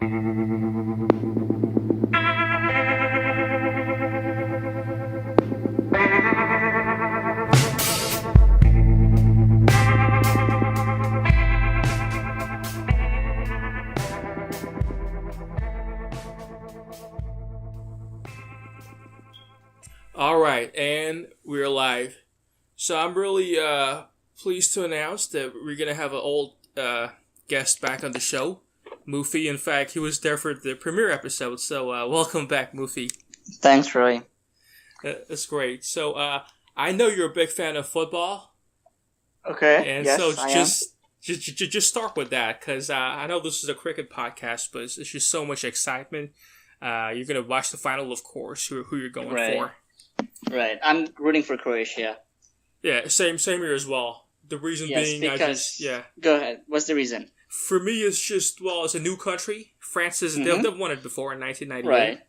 All right, and we're live. So I'm really pleased to announce that we're going to have an old guest back on the show, Mufi. In fact, he was there for the premiere episode, so welcome back, Mufi. Thanks, Roy. That's great. So I know you're a big fan of football. Okay, And yes, so I am. just start with that, because I know this is a cricket podcast, but it's just so much excitement. You're going to watch the final, of course, who you're going for. Right, I'm rooting for Croatia. Yeah, same here as well. The reason being, Go ahead. What's the reason? For me, it's just, it's a new country. France they've won it before in 1998.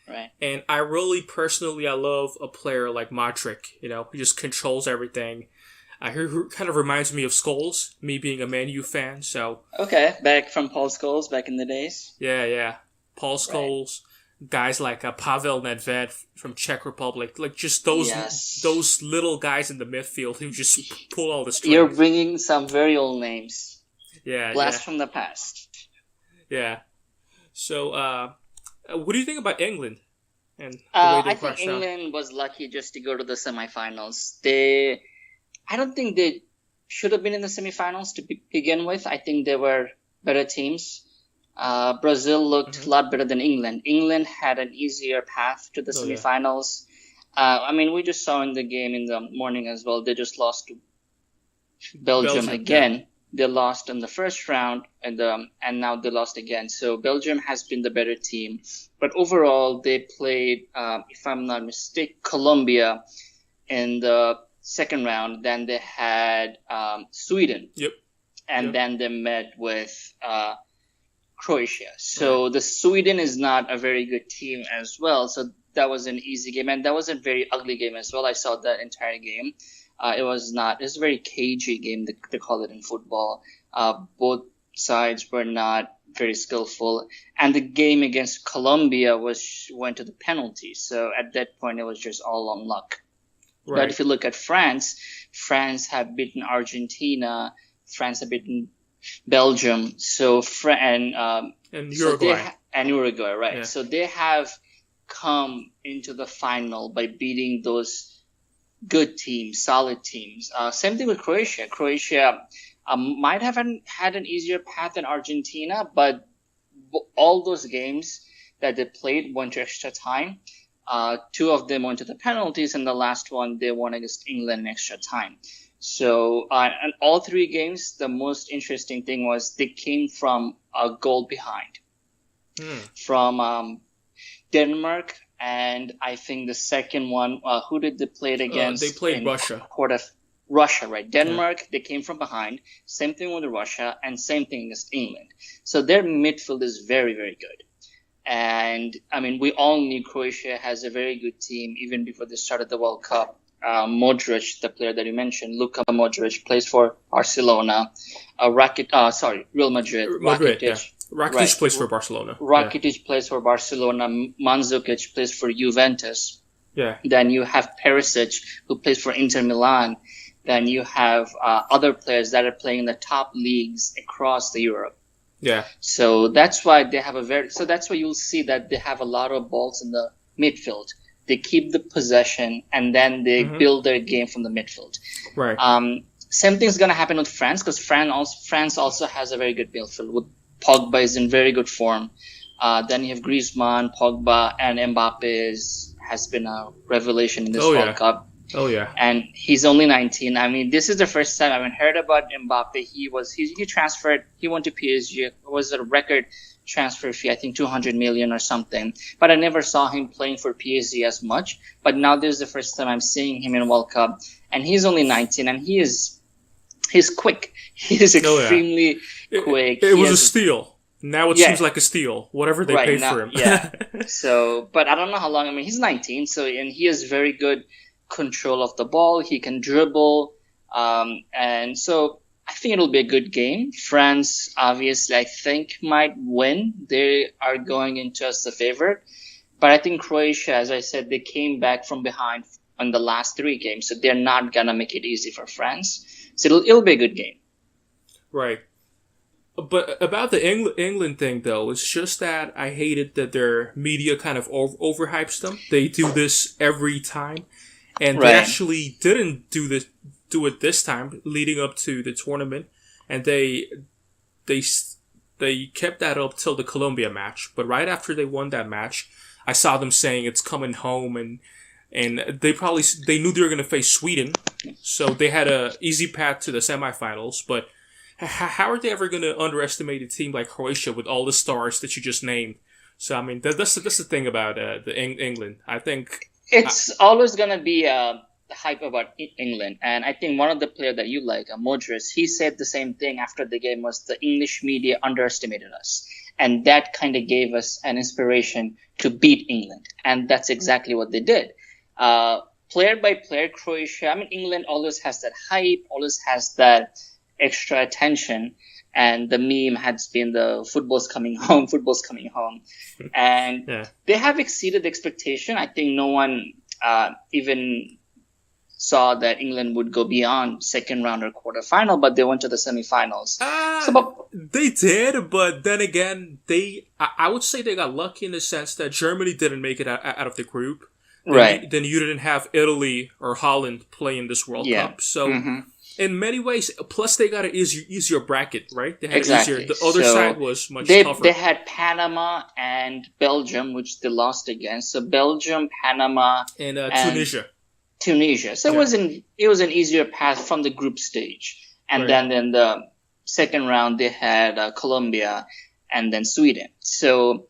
Right. And I really, personally, I love a player like Modric. You know, he just controls everything. He kind of reminds me of Scholes, me being a Man U fan. So Okay, back from Paul Scholes back in the days. yeah. Paul Scholes. Guys like Pavel Nedved from Czech Republic, like just those little guys in the midfield who just pull all the strings. You're bringing some very old names. Yeah, Blast from the past. Yeah. So, what do you think about England and the way they I think crashed out? England was lucky just to go to the semifinals. I don't think they should have been in the semifinals to begin with. I think they were better teams. Brazil looked a lot better than England. England had an easier path to the semifinals. We just saw in the game in the morning as well. They just lost to Belgium again. Yeah. They lost in the first round, and now they lost again. So Belgium has been the better team. But overall, they played, if I'm not mistaken, Colombia in the second round. Then they had Sweden. Yep. And then they met with Croatia. So the Sweden is not a very good team as well. So that was an easy game, and that was a very ugly game as well. I saw that entire game. It was a very cagey game, they call it in football. Both sides were not very skillful, and the game against Colombia went to the penalties. So at that point, it was just all on luck. Right. But if you look at France had beaten Argentina. France had beaten Belgium, and Uruguay. And Uruguay, right? Yeah. So they have come into the final by beating those good teams, solid teams. Same thing with Croatia. Croatia might have had an easier path than Argentina, but all those games that they played went to extra time. Two of them went to the penalties, and the last one they won against England in extra time. So, in all three games, the most interesting thing was they came from a goal behind. From Denmark, and I think the second one, who did they play it against? They played Russia. Russia, right? Denmark, they came from behind. Same thing with Russia, and same thing against England. So their midfield is very, very good. And, we all knew Croatia has a very good team even before they started the World Cup. Modric, the player that you mentioned, Luka Modric, plays for Barcelona. Real Madrid. Rakitic plays for Barcelona. Rakitic plays for Barcelona. Mandzukic plays for Juventus. Yeah. Then you have Perisic, who plays for Inter Milan. Then you have other players that are playing in the top leagues across Europe. Yeah. So that's why they have that's why you'll see that they have a lot of balls in the midfield. They keep the possession, and then they build their game from the midfield. Right. Same thing's going to happen with France, because France also has a very good midfield. With Pogba is in very good form. Then you have Griezmann, Pogba, and Mbappe has been a revelation in this World Cup. Oh, yeah. And he's only 19. This is the first time I heard about Mbappe. He transferred. He went to PSG. It was a record transfer fee, I think 200 million or something. But I never saw him playing for PSG as much. But now this is the first time I'm seeing him in World Cup, and he's only 19, and he's quick. He is extremely quick. It was a steal. Now it seems like a steal, whatever they paid for him. Yeah. So, but I don't know how long. He's 19, and he has very good control of the ball. He can dribble, and so I think it'll be a good game. France, obviously, I think might win. They are going into as the favorite. But I think Croatia, as I said, they came back from behind on the last 3 games, so they're not gonna make it easy for France. So it'll be a good game. Right. But about the England thing, though, it's just that I hated that their media kind of overhypes them. They do this every time, and they actually didn't do it this time, leading up to the tournament, and they kept that up till the Colombia match. But right after they won that match, I saw them saying it's coming home, and they knew they were going to face Sweden, so they had a easy path to the semifinals. But how are they ever going to underestimate a team like Croatia with all the stars that you just named? So I mean, that's the thing about England. I think it's always going to be hype about England, and I think one of the players that you like, Modric, he said the same thing after the game, was the English media underestimated us, and that kind of gave us an inspiration to beat England, and that's exactly what they did. Player by player, Croatia, I mean, England always has that hype, always has that extra attention, and the meme has been the football's coming home, and they have exceeded expectation. I think no one even saw that England would go beyond second round or quarterfinal, but they went to the semifinals. They did, but then again, I would say they got lucky in the sense that Germany didn't make it out of the group. Then you didn't have Italy or Holland play in this World Cup. So in many ways, plus they got an easier bracket, right? They had easier. The other side was much tougher. They had Panama and Belgium, which they lost against. So Belgium, Panama, and Tunisia. So it was an easier path from the group stage. And then in the second round, they had Colombia and then Sweden. So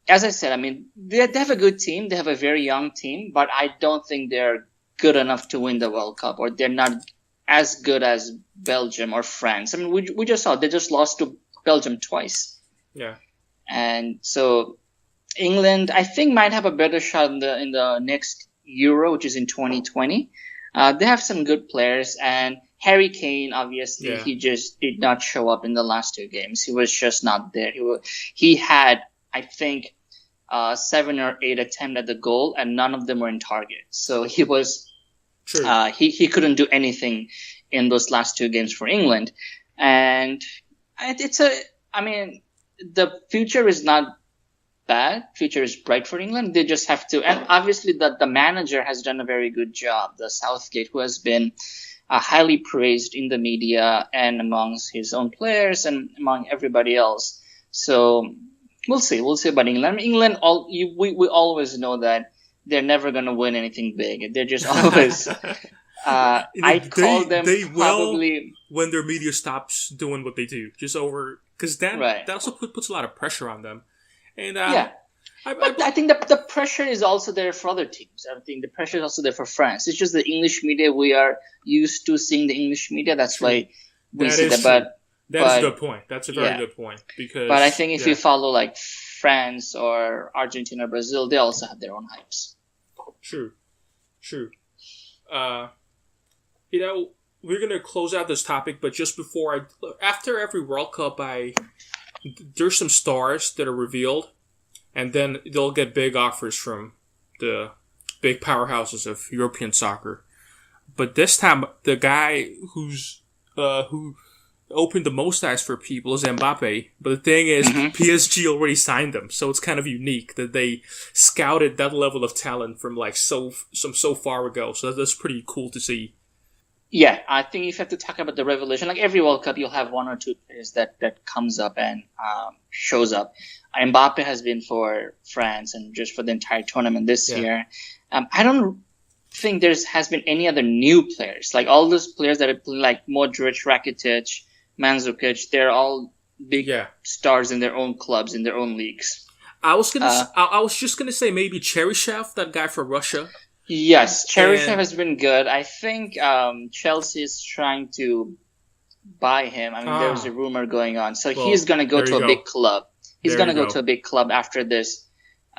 as I said, I mean, they have a good team. They have a very young team, but I don't think they're good enough to win the World Cup, or they're not as good as Belgium or France. I mean, we just saw they just lost to Belgium twice. Yeah. And so England, I think, might have a better shot in the next Euro, which is in 2020. They have some good players, and Harry Kane, obviously, he just did not show up in the last 2 games. He was just not there. He had, I think, 7 or 8 attempts at the goal, and none of them were in target. So he was, he couldn't do anything in those last 2 games for England. And the future is not bad. Future is bright for England. They just have to, and obviously the manager has done a very good job, the Southgate, who has been highly praised in the media and amongst his own players and among everybody else. So we'll see about England. England, we always know that they're never going to win anything big. They're just always. I'd call them probably when their media stops doing what they do, just over, because that also puts a lot of pressure on them. And I think the pressure is also there for other teams. I think the pressure is also there for France. It's just the English media. We are used to seeing the English media. That's why we see that. But that's a good point. That's a very good point. But I think if you follow like France or Argentina or Brazil, they also have their own hypes. True. We're gonna close out this topic, but just before after every World Cup, there's some stars that are revealed, and then they'll get big offers from the big powerhouses of European soccer. But this time, the guy who opened the most eyes for people is Mbappe. But the thing is, PSG already signed him, so it's kind of unique that they scouted that level of talent from so far ago. So that's pretty cool to see. Yeah, I think if you have to talk about the revelation, like every World Cup, you'll have 1 or 2 players that comes up and shows up. Mbappe has been for France and just for the entire tournament this year. I don't think has been any other new players. Like all those players that are playing, like Modric, Rakitic, Mandzukic, they're all big stars in their own clubs, in their own leagues. I was just gonna say maybe Cheryshev, that guy for Russia. Yes, Cheryshev has been good. I think Chelsea is trying to buy him. I mean, there's a rumor going on. So he's going to go to a big club. He's going to go to a big club after this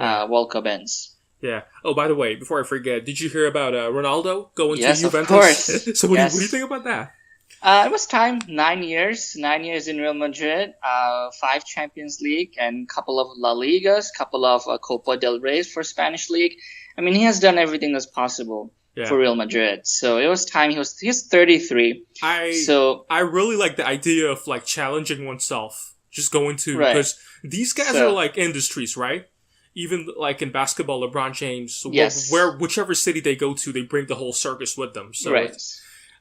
World Cup ends. Yeah. Oh, by the way, before I forget, did you hear about Ronaldo going to Juventus? Of course. So what do you think about that? It was time. 9 years. 9 years in Real Madrid. 5 Champions League and couple of La Ligas, couple of Copa del Rey for Spanish League. I mean, he has done everything that's possible for Real Madrid. So it was time. He's 33. I really like the idea of like challenging oneself, just going to because these guys are like industries, right? Even like in basketball, LeBron James, whichever city they go to, they bring the whole circus with them. So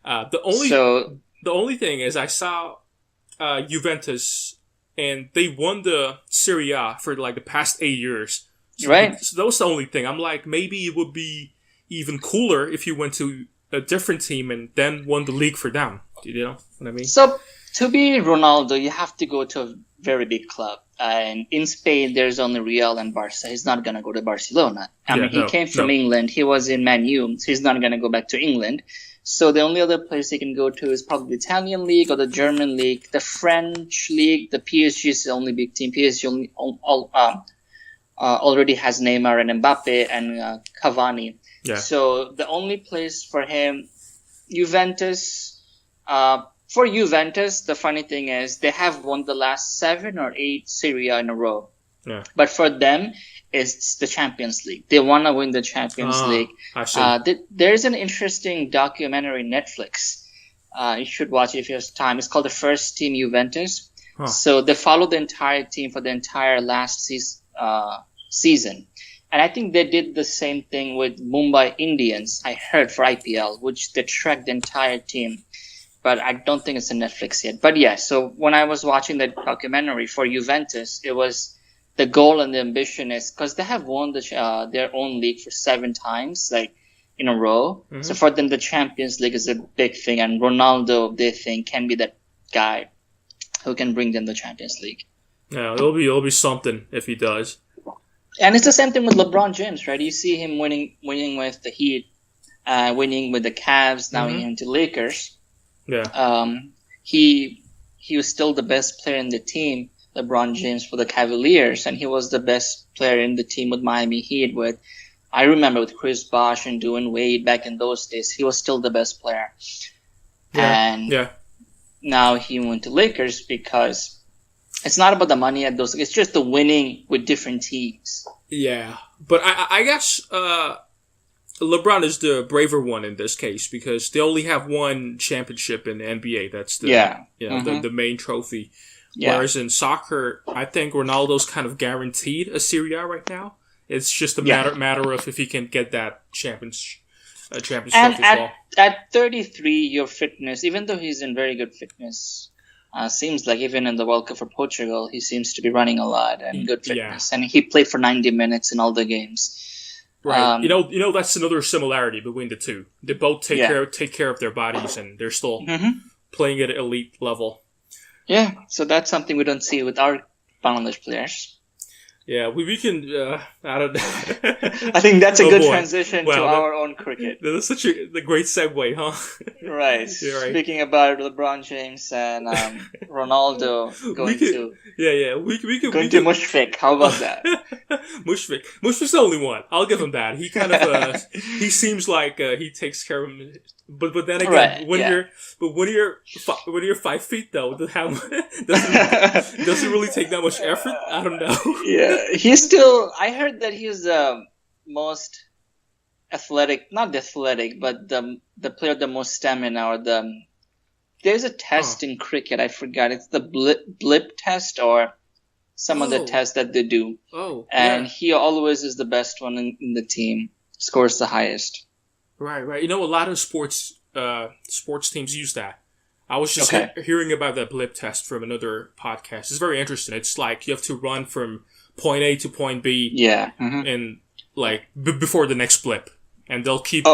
the only thing is, I saw Juventus, and they won the Serie A for like the past 8 years. So that was the only thing. I'm like, maybe it would be even cooler if you went to a different team and then won the league for them. Do you know what I mean? So to be Ronaldo, you have to go to a very big club. And in Spain, there's only Real and Barca. He's not going to go to Barcelona. He came from England. He was in Man U, so he's not going to go back to England. So the only other place he can go to is probably the Italian league or the German league, the French league. The PSG is the only big team. PSG already has Neymar and Mbappe and Cavani. Yeah. So the only place for him, Juventus. For Juventus, the funny thing is they have won the last 7 or 8 Serie A in a row. Yeah. But for them, it's the Champions League. They want to win the Champions League. I see. There's an interesting documentary on Netflix. You should watch it if you have time. It's called The First Team Juventus. Huh. So they follow the entire team for the entire last season. And I think they did the same thing with Mumbai Indians, I heard, for IPL, which they tracked the entire team. But I don't think it's on Netflix yet. But yeah, so when I was watching the documentary for Juventus, it was the goal and the ambition is because they have won their own league for 7 times, like in a row. Mm-hmm. So for them, the Champions League is a big thing, and Ronaldo, they think, can be that guy who can bring them the Champions League. Yeah, it'll be something if he does. And it's the same thing with LeBron James, right? You see him winning with the Heat, winning with the Cavs, now mm-hmm. into Lakers. Yeah. He was still the best player in the team, LeBron James, for the Cavaliers, and he was the best player in the team with Miami Heat. I remember with Chris Bosh and Dwayne Wade back in those days, he was still the best player. Yeah. And now he went to Lakers because it's not about the money at those. It's just the winning with different teams. Yeah, but I guess LeBron is the braver one in this case because they only have one championship in the NBA. That's the mm-hmm. the main trophy. Yeah. Whereas in soccer, I think Ronaldo's kind of guaranteed a Serie A right now. It's just a matter of if he can get that championship trophy as well. At 33, your fitness, even though he's in very good fitness, seems like even in the World Cup for Portugal, he seems to be running a lot and good fitness. And he played for 90 minutes in all the games. Right. You know that's another similarity between the two. They both take care of their bodies, and they're still mm-hmm. playing at elite level. Yeah, so that's something we don't see with our Bangladesh players. Yeah, we can. I don't know. I think that's a good transition to our own cricket. That's such a great segue, huh? Right. Yeah, right. Speaking about LeBron James and Ronaldo going to Mushfiq. How about that? Mushfiq's the only one. I'll give him that. He kind of he seems like he takes care of him. But then again, when you're 5 feet though, doesn't really take that much effort. I don't know. Yeah, he's still. I heard that he's the most athletic, not athletic, but the player with the most stamina. Or there's a test in cricket. I forgot. It's the blip test or some of the tests that they do. And he always is the best one in the team. Scores the highest. Right. You know, a lot of sports teams use that. I was just hearing about that blip test from another podcast. It's very interesting. It's like you have to run from point A to point B. Yeah. Mm-hmm. And like before the next blip, and they'll keep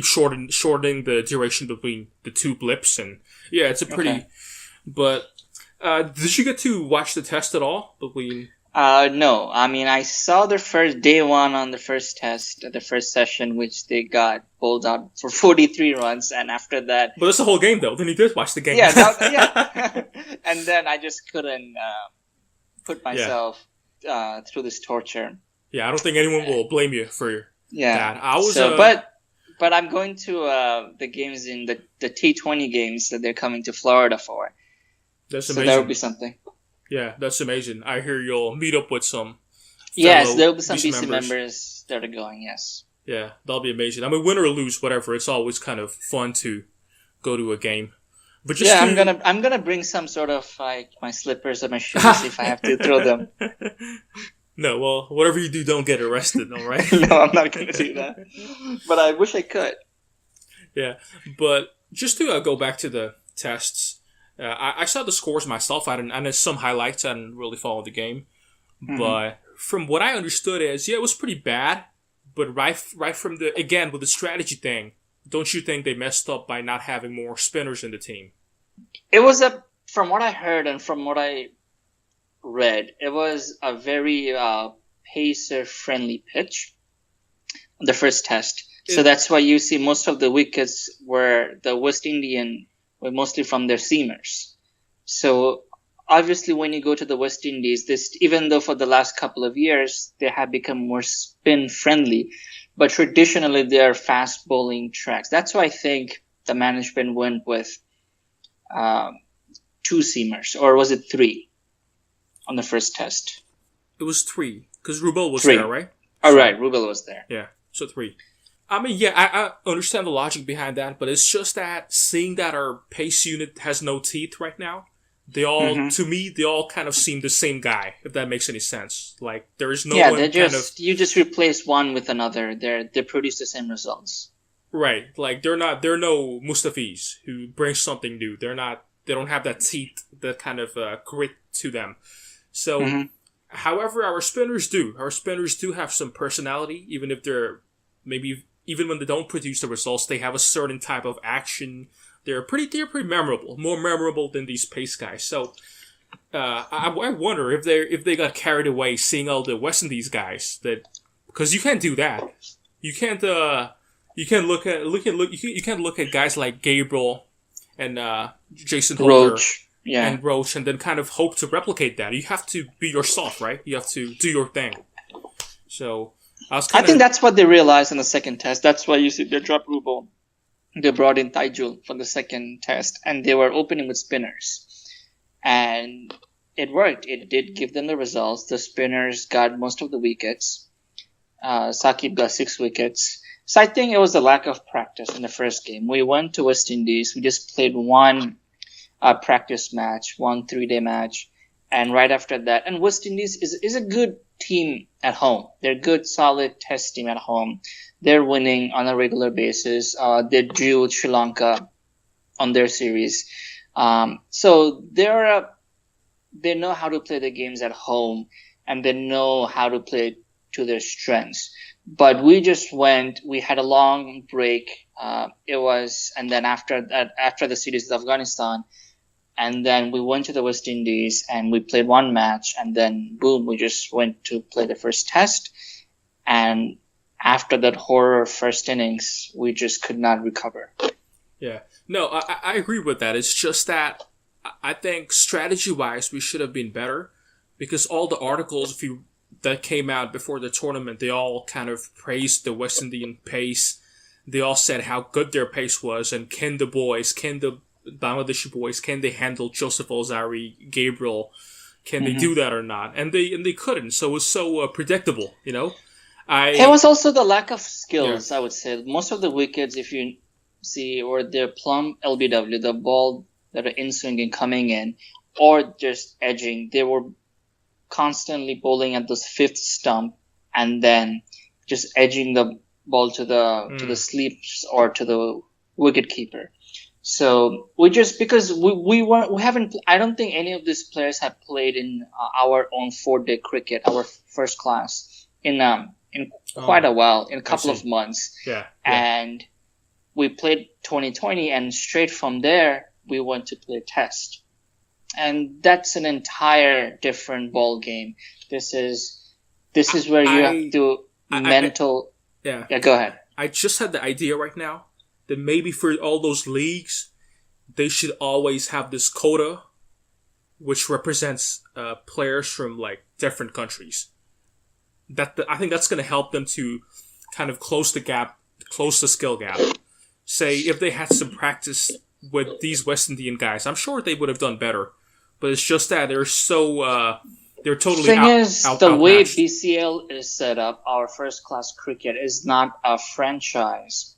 shortening the duration between the two blips, and it's a pretty. Okay. But did you get to watch the test at all between? No. I mean, I saw the first day one on the first test, the first session, which they got bowled out for 43 runs, and after that. But that's the whole game, though. Then you did watch the game. Yeah. And then I just couldn't put myself through this torture. Yeah, I don't think anyone will blame you for that. I was. But but I'm going to the games in the T20 games that they're coming to Florida for. That's so amazing. That would be something. Yeah, that's amazing. I hear you'll meet up with some. Yes, there will be some BC members that are going. Yes. Yeah, that'll be amazing. I mean, win or lose, whatever. It's always kind of fun to go to a game. But just I'm gonna bring some sort of like my slippers or my shoes if I have to throw them. No, well, whatever you do, don't get arrested, all right? No, I'm not gonna do that. But I wish I could. Yeah, but just to go back to the tests, I saw the scores myself. I did some highlights. I didn't really follow the game, but from what I understood is, it was pretty bad. But right from with the strategy thing, don't you think they messed up by not having more spinners in the team? It was from what I heard and from what I read, it was a very pacer-friendly pitch on the first test. So that's why you see most of the wickets were the West Indian were mostly from their seamers. So obviously when you go to the West Indies, even though for the last couple of years they have become more spin-friendly, but traditionally they are fast bowling tracks. That's why I think the management went with 2 seamers, or was it 3 on the first test? It was 3, because Rubel was there, right? Oh, right, Rubel was there. Yeah, so 3. I mean, yeah, I understand the logic behind that, but it's just that seeing that our pace unit has no teeth right now, they all, to me, they all kind of seem the same guy, if that makes any sense. Like, there is no one you just replace one with another. They produce the same results. Right, like they're no Mustafis who bring something new. They don't have that teeth, that kind of grit to them. So, however, our spinners do. Our spinners do have some personality, even if even when they don't produce the results, they have a certain type of action. They're pretty memorable, more memorable than these pace guys. So, I wonder if they got carried away seeing all the West Indies guys, because you can't do that. You can't look at guys like Gabriel and Jason Holder and Roach, and then kind of hope to replicate that. You have to be yourself, right? You have to do your thing. So I think that's what they realized in the second test. That's why you see they dropped Rubel. They brought in Taijul for the second test, and they were opening with spinners, and it worked. It did give them the results. The spinners got most of the wickets. Saqib got 6 wickets. So I think it was a lack of practice in the first game. We went to West Indies. We just played one practice match, 1 3-day match. And right after that, and West Indies is a good team at home. They're a good, solid test team at home. They're winning on a regular basis. They drew with Sri Lanka on their series. So they know how to play the games at home, and they know how to play to their strengths. But we just we had a long break. And then after the series with Afghanistan, and then we went to the West Indies and we played one match, and then boom, we just went to play the first test. And after that horror first innings, we just could not recover. Yeah. No, I agree with that. It's just that I think strategy-wise, we should have been better, because all the articles that came out before the tournament, they all kind of praised the West Indian pace. They all said how good their pace was, and can the Bangladeshi boys, can they handle Joseph Alzari, Gabriel? Can they do that or not? And they couldn't. So it was so predictable, you know? It was also the lack of skills, I would say. Most of the wickets, if you see, or they're plumb LBW, the ball that are in-swinging coming in, or just edging. They were constantly bowling at this 5th stump and then just edging the ball to the sleeps or to the wicket keeper. So because we haven't, I don't think any of these players have played in our own 4-day cricket, our first class in quite a while, in a couple of months. Yeah. And we played 2020, and straight from there we went to play test. And that's an entire different ball game. This is where you have to mental. Yeah, go ahead. I just had the idea right now that maybe for all those leagues, they should always have this quota, which represents players from like different countries. I think that's going to help them to kind of close the gap close the skill gap. Say, if they had some practice with these West Indian guys, I'm sure they would have done better. But it's just that they're so, they're totally the way outmatched. BCL is set up, our first class cricket is not a franchise.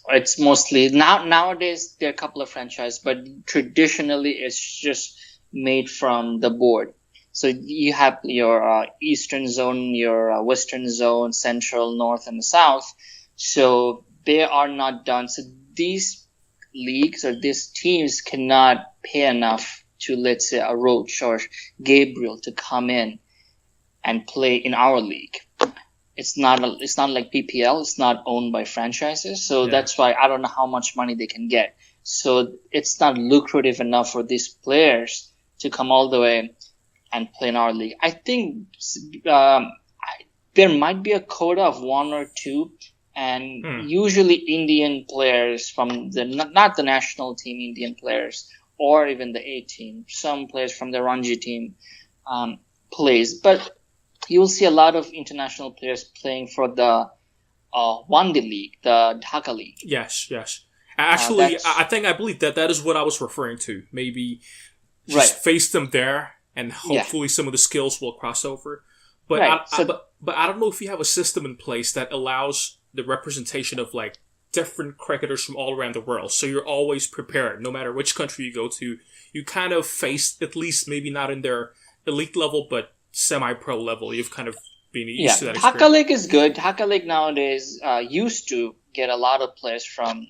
It's mostly, nowadays there are a couple of franchises, but traditionally it's just made from the board. So you have your eastern zone, your western zone, central, north, and the south. So they are not done. So these leagues or these teams cannot pay enough to, let's say, a Roach or Gabriel to come in and play in our league. It's not like PPL. It's not owned by franchises. So that's why I don't know how much money they can get. So it's not lucrative enough for these players to come all the way and play in our league. I think there might be a quota of one or two, and usually Indian players from not the national team Indian players, or even the A team, some players from the Ranji team plays. But you will see a lot of international players playing for the One Day League, the Dhaka League. Yes. Actually, I believe that is what I was referring to. Maybe just face them there, and hopefully some of the skills will cross over. But but I don't know if you have a system in place that allows the representation of like different cricketers from all around the world. So you're always prepared, no matter which country you go to. You kind of face, at least maybe not in their elite level, but semi-pro level. You've kind of been used to that experience. Dhaka League is good. Dhaka League nowadays used to get a lot of players from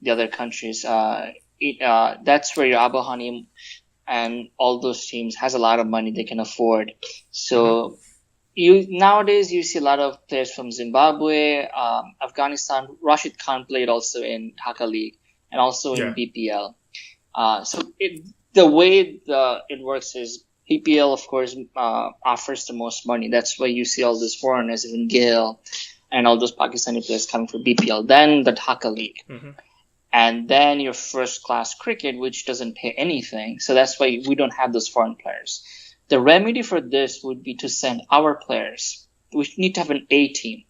the other countries. That's where your Abahani and all those teams has a lot of money they can afford. So nowadays you see a lot of players from Zimbabwe, Afghanistan. Rashid Khan played also in Dhaka League and also in BPL. So the way it works is PPL, of course, offers the most money. That's why you see all these foreigners, even Gill and all those Pakistani players coming for BPL. Then the Dhaka League. And then your first class cricket, which doesn't pay anything. So that's why we don't have those foreign players. The remedy for this would be to send our players. We need to have an A team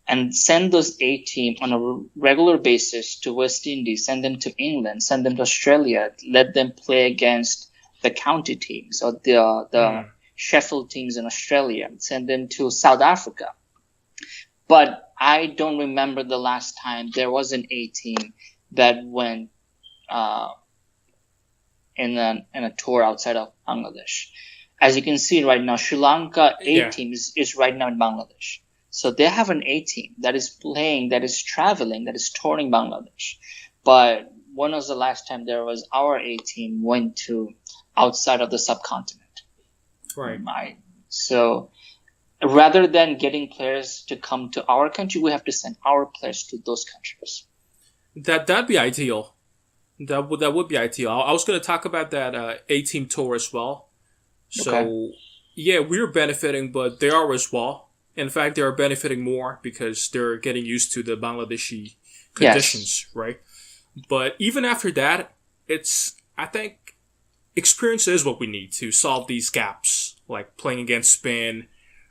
and send those A team on a regular basis to West Indies, send them to England, send them to Australia, let them play against the county teams or the Sheffield teams in Australia, send them to South Africa. But I don't remember the last time there was an A team that went in a tour outside of Bangladesh. As you can see right now, Sri Lanka A team is right now in Bangladesh. So they have an A team that is playing, that is traveling, that is touring Bangladesh. But when was the last time there was our A team went to outside of the subcontinent? Right. So rather than getting players to come to our country, we have to send our players to those countries. That'd be ideal. That would be ideal. I was going to talk about that A team tour as well. So we're benefiting, but they are as well. In fact, they are benefiting more because they're getting used to the Bangladeshi conditions, right? But even after that, I think experience is what we need to solve these gaps, like playing against spin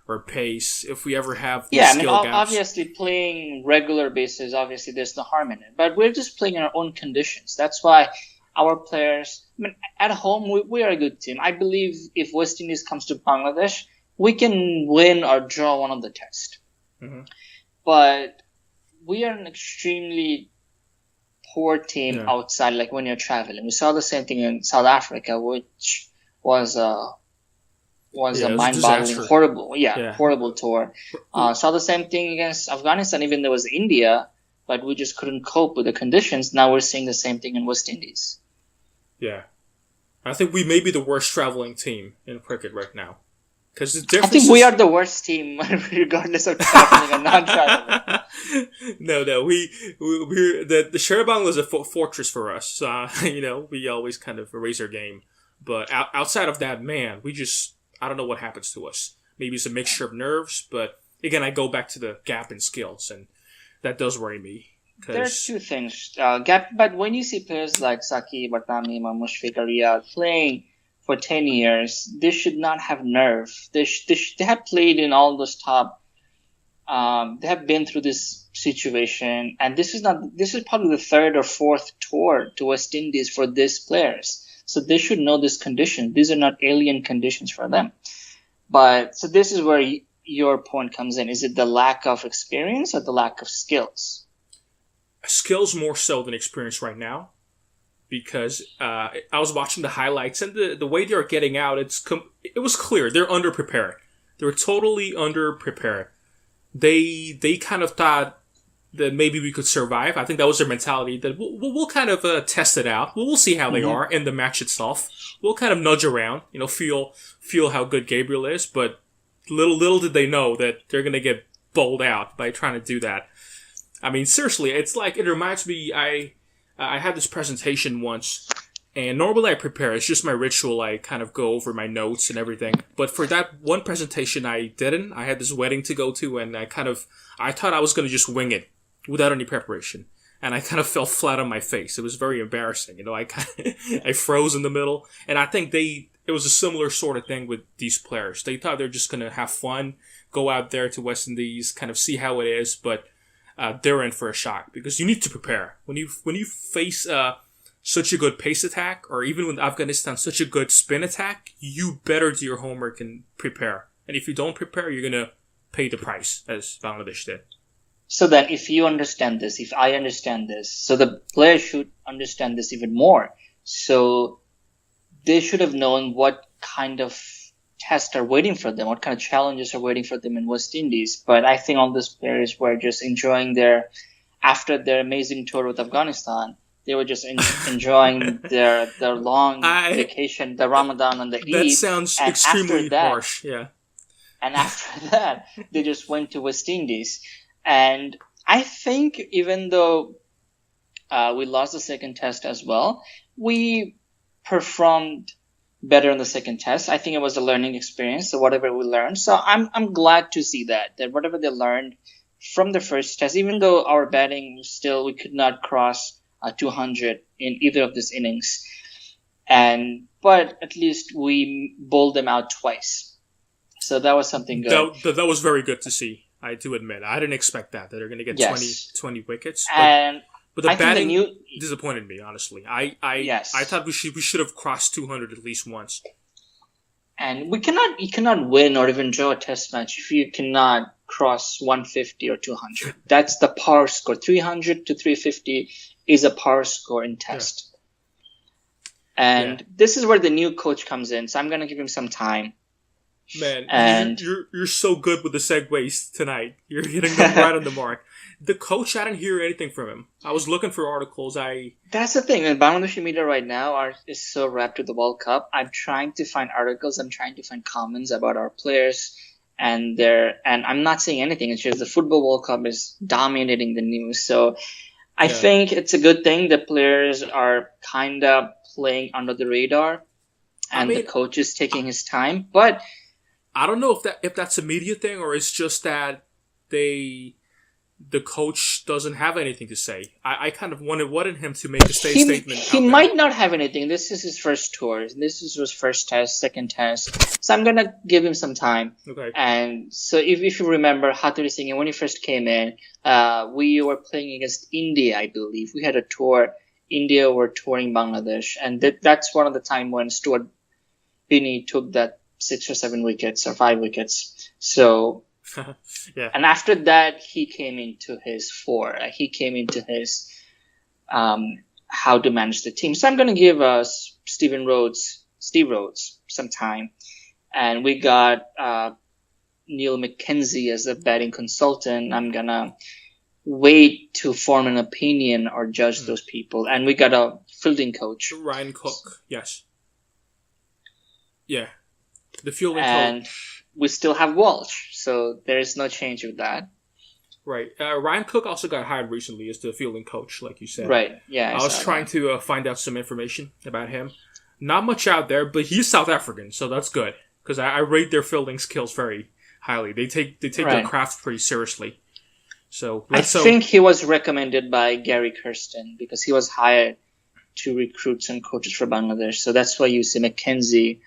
or pace. If we ever have these skill gaps. Obviously playing regular basis, obviously there's no harm in it. But we're just playing in our own conditions. That's why our players, at home, we are a good team. I believe if West Indies comes to Bangladesh, we can win or draw one of the tests. But we are an extremely poor team outside, like when you're traveling. We saw the same thing in South Africa, which was a mind-boggling, horrible tour. Saw the same thing against Afghanistan, even though it was India, but we just couldn't cope with the conditions. Now we're seeing the same thing in West Indies. Yeah. I think we may be the worst traveling team in cricket right now. I think we are the worst team, regardless of traveling or non-traveling. No, we're the Sher Bangla is a fortress for us. We always kind of raise our game. But outside of that, man, I don't know what happens to us. Maybe it's a mixture of nerves, but again, I go back to the gap in skills, and that does worry me. There are two things. But when you see players like Saki, Batami, Mushfiq, Riyad playing for 10 years, they should not have nerve. They have played in all those top They have been through this situation, and this is probably the third or fourth tour to West Indies for these players. So they should know this condition. These are not alien conditions for them. But so this is where your point comes in. Is it the lack of experience or the lack of skills? Skills more so than experience right now, because I was watching the highlights, and the way they're getting out, it was clear they're underprepared. They were totally underprepared. They kind of thought that maybe we could survive. I think that was their mentality, that we'll kind of test it out. We'll see how they are in the match itself. We'll kind of nudge around, feel how good Gabriel is. But little did they know that they're going to get bowled out by trying to do that. I mean, seriously, it's like, it reminds me, I had this presentation once, and normally I prepare. It's just my ritual. I kind of go over my notes and everything. But for that one presentation, I didn't. I had this wedding to go to, and I thought I was going to just wing it without any preparation. And I kind of fell flat on my face. It was very embarrassing. I froze in the middle. And I think it was a similar sort of thing with these players. They thought they're just going to have fun, go out there to West Indies, kind of see how it is, but they're in for a shock, because you need to prepare. When you face such a good pace attack, or even with Afghanistan, such a good spin attack, you better do your homework and prepare. And if you don't prepare, you're going to pay the price, as Bangladesh did. So then, if you understand this, if I understand this, so the players should understand this even more. So they should have known what kind of tests are waiting for them, what kind of challenges are waiting for them in West Indies. But I think all these players were just enjoying after their amazing tour with Afghanistan, they were just enjoying their long vacation, the Ramadan and the Eid. That sounds extremely harsh, yeah. And after that, they just went to West Indies. And I think even though we lost the second test as well, we performed better in the second test. I think it was a learning experience, so whatever we learned. So I'm glad to see that whatever they learned from the first test, even though our batting we could not cross 200 in either of these innings. But at least we bowled them out twice. So that was something good. That was very good to see. I do admit, I didn't expect that they're going to get 20 wickets. But the batting disappointed me, honestly. I thought we should have crossed 200 at least once. And you cannot win or even draw a test match if you cannot cross 150 or 200. That's the par score. 300 to 350 is a par score in test. Yeah. And this is where the new coach comes in. So I'm going to give him some time. Man, and you're so good with the segues tonight. You're hitting them right on the mark. The coach, I didn't hear anything from him. I was looking for articles. That's the thing. In Bangladeshi media right now is so wrapped with the World Cup. I'm trying to find articles. I'm trying to find comments about our players and I'm not saying anything. It's just the Football World Cup is dominating the news. So I think it's a good thing. The players are kind of playing under the radar, and the coach is taking his time. But I don't know if that's a media thing, or it's just that the coach doesn't have anything to say. I kind of wanted him to make a statement. He might not have anything. This is his first tour. This is his first test, second test. So I'm going to give him some time. Okay. And so if you remember, Hattori Singh, when he first came in, we were playing against India, I believe. We had a tour. India were touring Bangladesh. And that's one of the time when Stuart Binney took that 6 or 7 wickets or 5 wickets. So, yeah. And after that, he came into his He came into his how to manage the team. So I'm going to give Steve Rhodes some time. And we got Neil McKenzie as a batting consultant. I'm going to wait to form an opinion or judge those people. And we got a fielding coach. Ryan Cook, yes. Yeah. The fielding and coach. We still have Walsh, so there is no change with that. Right. Ryan Cook also got hired recently as the fielding coach, like you said. Right, yeah. I was trying to find out some information about him. Not much out there, but he's South African, so that's good. Because I rate their fielding skills very highly. They take their craft pretty seriously. So I think he was recommended by Gary Kirsten because he was hired to recruit some coaches for Bangladesh. So that's why you see McKenzie,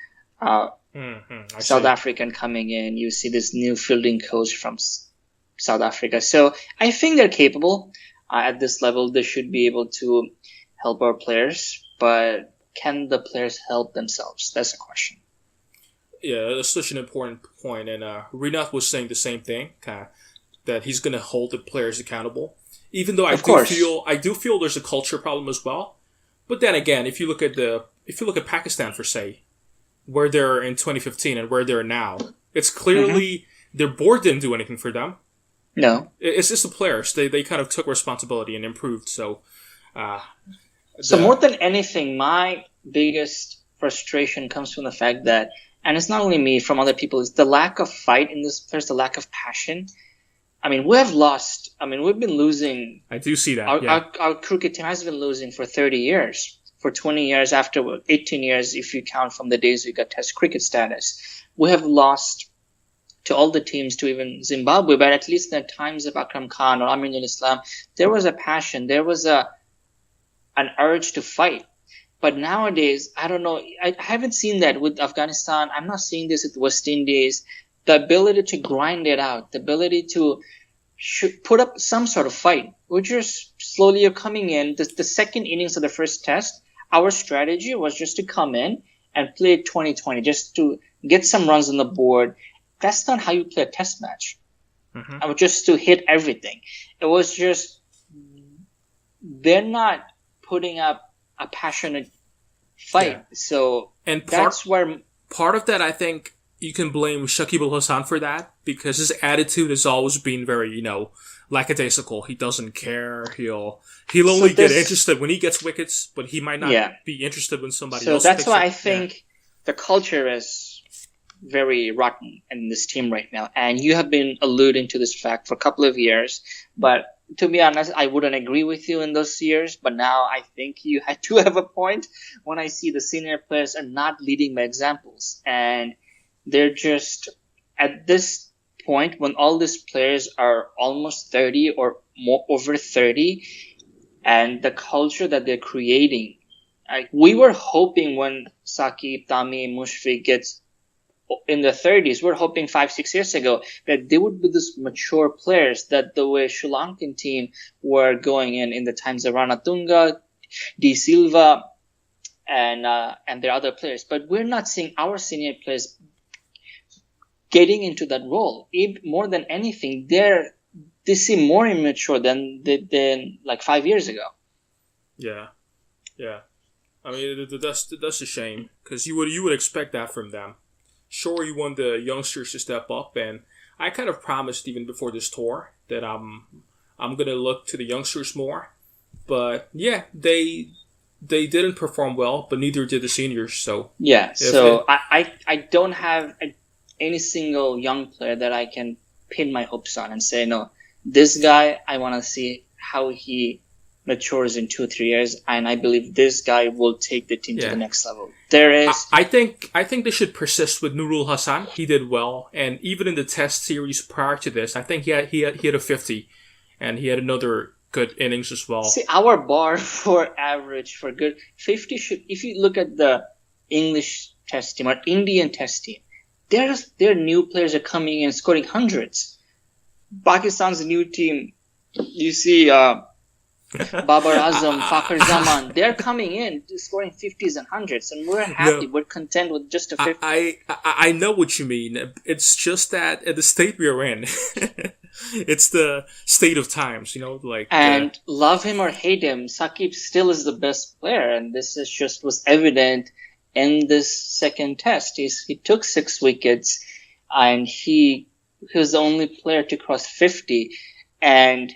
South African coming in. You see this new fielding coach from South Africa. So I think they're capable. At this level, they should be able to help our players. But can the players help themselves? That's the question. Yeah, that's such an important point. And Rinat was saying the same thing, that he's going to hold the players accountable. Even though I do feel there's a culture problem as well. But then again, if you look at Pakistan for say, where they're in 2015 and where they're now, it's clearly their board didn't do anything for them. No, it's just the players. They kind of took responsibility and improved. So, more than anything, my biggest frustration comes from the fact that, and it's not only me, from other people, is the lack of fight in this. There's the lack of passion. I mean, we have lost. I mean, we've been losing. I do see that. Our cricket team has been losing for 30 years, for 20 years, after 18 years, if you count from the days we got Test cricket status. We have lost to all the teams, to even Zimbabwe, but at least in the times of Akram Khan or Amin al-Islam, there was a passion, there was an urge to fight. But nowadays, I don't know, I haven't seen that with Afghanistan. I'm not seeing this with West Indies. The ability to grind it out, the ability to put up some sort of fight. We're just slowly coming in. The second innings of the first test, our strategy was just to come in and play 20-20, just to get some runs on the board. That's not how you play a test match. I was just to hit everything. It was just, they're not putting up a passionate fight. Yeah. So that's where part of that, I think you can blame Shakib Al Hasan for that, because his attitude has always been very, lackadaisical. He doesn't care. He'll only get interested when he gets wickets, but he might not be interested when somebody else. So that's why I think the culture is very rotten in this team right now. And you have been alluding to this fact for a couple of years, but to be honest, I wouldn't agree with you in those years, but now I think you had to have a point when I see the senior players are not leading by examples. And they're just, at this point, when all these players are almost 30 or more, over 30, and the culture that they're creating, we were hoping when Saqib, Tamim, Mushfiq gets in the 30s, we're hoping 5-6 years ago that they would be this mature players, that the way Sri Lankan team were going in the times of Ranatunga, De Silva, and their other players. But we're not seeing our senior players getting into that role. More than anything, they seem more immature than like 5 years ago. Yeah. I mean, that's a shame, because you would expect that from them. Sure, you want the youngsters to step up, and I kind of promised even before this tour that I'm gonna look to the youngsters more. But yeah, they didn't perform well, but neither did the seniors. So yeah, so I don't have any single young player that I can pin my hopes on and say, no, this guy, I want to see how he matures in 2-3 years, and I believe this guy will take the team to the next level. I think they should persist with Nurul Hassan. He did well, and even in the test series prior to this, I think he had a 50, and he had another good innings as well. See, our bar for average for good 50 should, if you look at the English test team or Indian test team, their new players are coming in scoring hundreds. Pakistan's new team, you see. Babar Azam, Fakhar Zaman, they're coming in scoring 50s and 100s, and we're happy. We're content with just a 50. I know what you mean. It's just that at the state we are in, it's the state of times, And love him or hate him, Saqib still is the best player, and this was evident in this second test. He took 6 wickets, and he was the only player to cross 50, and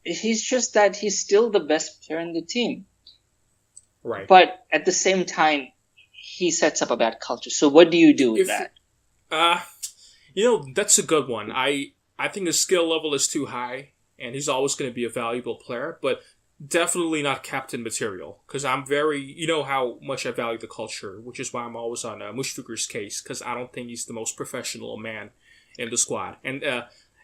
he's just that he's still the best player in the team. Right. But at the same time, he sets up a bad culture. So what do you do with that? That's a good one. I think his skill level is too high, and he's always going to be a valuable player, but definitely not captain material. Because I'm you know how much I value the culture, which is why I'm always on Mushfiqur's case, because I don't think he's the most professional man in the squad.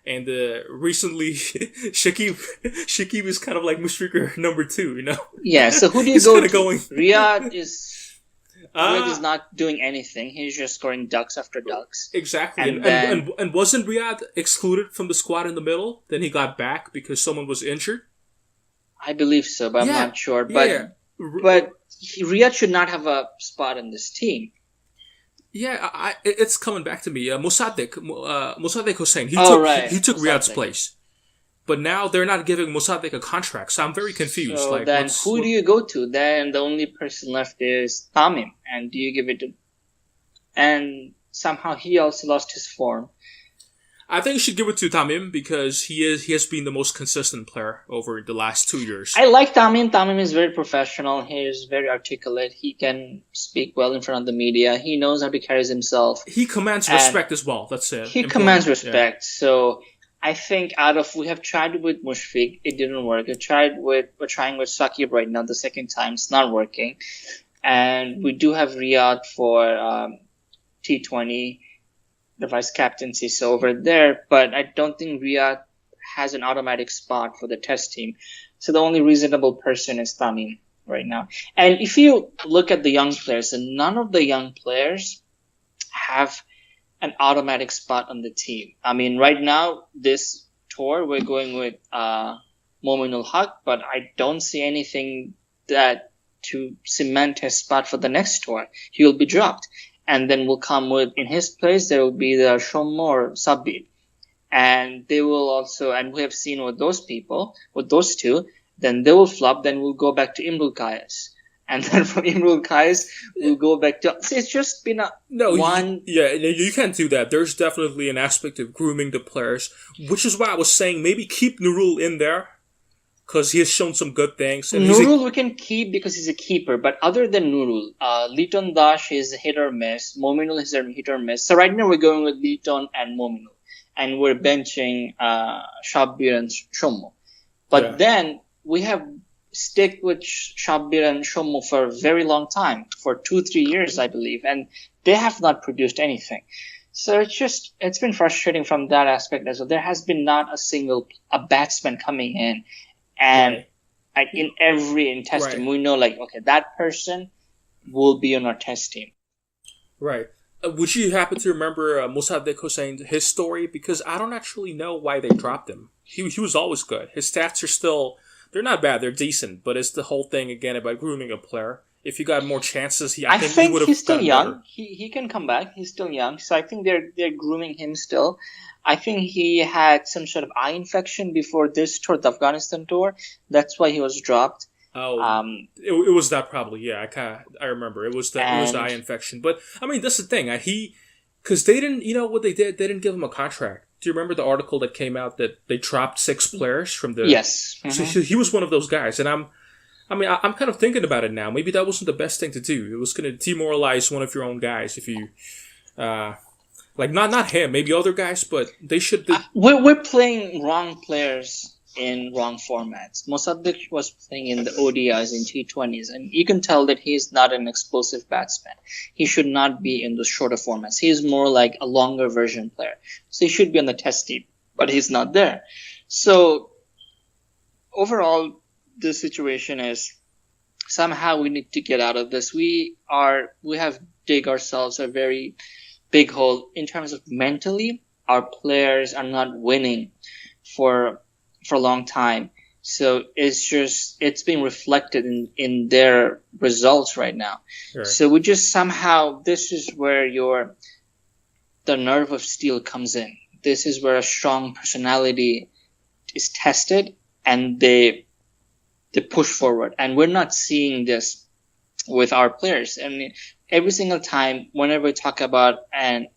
And recently, Shakib is kind of like Mushfiqur number 2, Yeah, so who do you go to? Going... Riyadh is Riyadh is not doing anything. He's just scoring ducks after ducks. Exactly. And wasn't Riyadh excluded from the squad in the middle? Then he got back because someone was injured? I believe so, but I'm not sure. But Riyadh should not have a spot in this team. Yeah, it's coming back to me. Mossadegh Hossain. He took Riyadh's place. But now they're not giving Mossadegh a contract, so I'm very confused. So then who do you go to? Then the only person left is Tamim. And do you give it to... And somehow he also lost his form. I think you should give it to Tamim because he has been the most consistent player over the last 2 years. I like Tamim. Tamim is very professional. He is very articulate. He can speak well in front of the media. He knows how to carry himself. He commands respect as well. That's it. He commands respect. Yeah. So I think we have tried with Mushfiq. It didn't work. We're trying with Saqib right now. The second time it's not working. And we do have Riyadh for T20. The vice captaincy is over there, but I don't think Riyadh has an automatic spot for the test team. So the only reasonable person is Tamim right now. And if you look at the young players, and none of the young players have an automatic spot on the team. I mean, right now, this tour, we're going with Mominul Haq, but I don't see anything that to cement his spot for the next tour. He will be dropped. And then will come with, in his place, there will be the Shommo or Sabbir. And they will also, and we have seen with those people, with those two, then they will flop, then we'll go back to Imrul Qais. And then from Imrul Qais, we'll go back to, so it's just been you can't do that. There's definitely an aspect of grooming the players, which is why I was saying maybe keep Nurul in there. Because he has shown some good things. And Nurul we can keep because he's a keeper. But other than Nurul, Liton Dash is hit or miss. Mominul is a hit or miss. So right now we're going with Liton and Mominul. And we're benching Shabbir and Shommo. But then we have stick with Shabbir and Shommo for a very long time. For 2-3 years, I believe. And they have not produced anything. So it's been frustrating from that aspect as well. There has been not a batsman coming in. And in test team, we know okay, that person will be on our test team. Right. Would you happen to remember Mossadegh Hossain, his story? Because I don't actually know why they dropped him. He was always good. His stats are still, they're not bad, they're decent. But it's the whole thing again about grooming a player. If you got more chances, I think he would have. He's still young. He can come back. He's still young, so I think they're grooming him still. I think he had some sort of eye infection before this tour, the Afghanistan tour. That's why he was dropped. Oh, it was that probably. Yeah, I remember it was the eye infection. But I mean, that's the thing. Because they didn't, what they did? They didn't give him a contract. Do you remember the article that came out that they dropped 6 players from the? Yes. Mm-hmm. So he was one of those guys, and I'm kind of thinking about it now. Maybe that wasn't the best thing to do. It was going to demoralize one of your own guys if you, not him, maybe other guys, but they should. We're playing wrong players in wrong formats. Mossadegh was playing in the ODIs in T20s, and you can tell that he's not an explosive batsman. He should not be in the shorter formats. He's more like a longer version player. So he should be on the test team, but he's not there. So overall, the situation is somehow we need to get out of this. We have dig ourselves a very big hole in terms of mentally. Our players are not winning for a long time. So it's being reflected in their results right now. Right. So we just somehow, this is where the nerve of steel comes in. This is where a strong personality is tested and they push forward. And we're not seeing this with our players. I mean, every single time, whenever we talk about a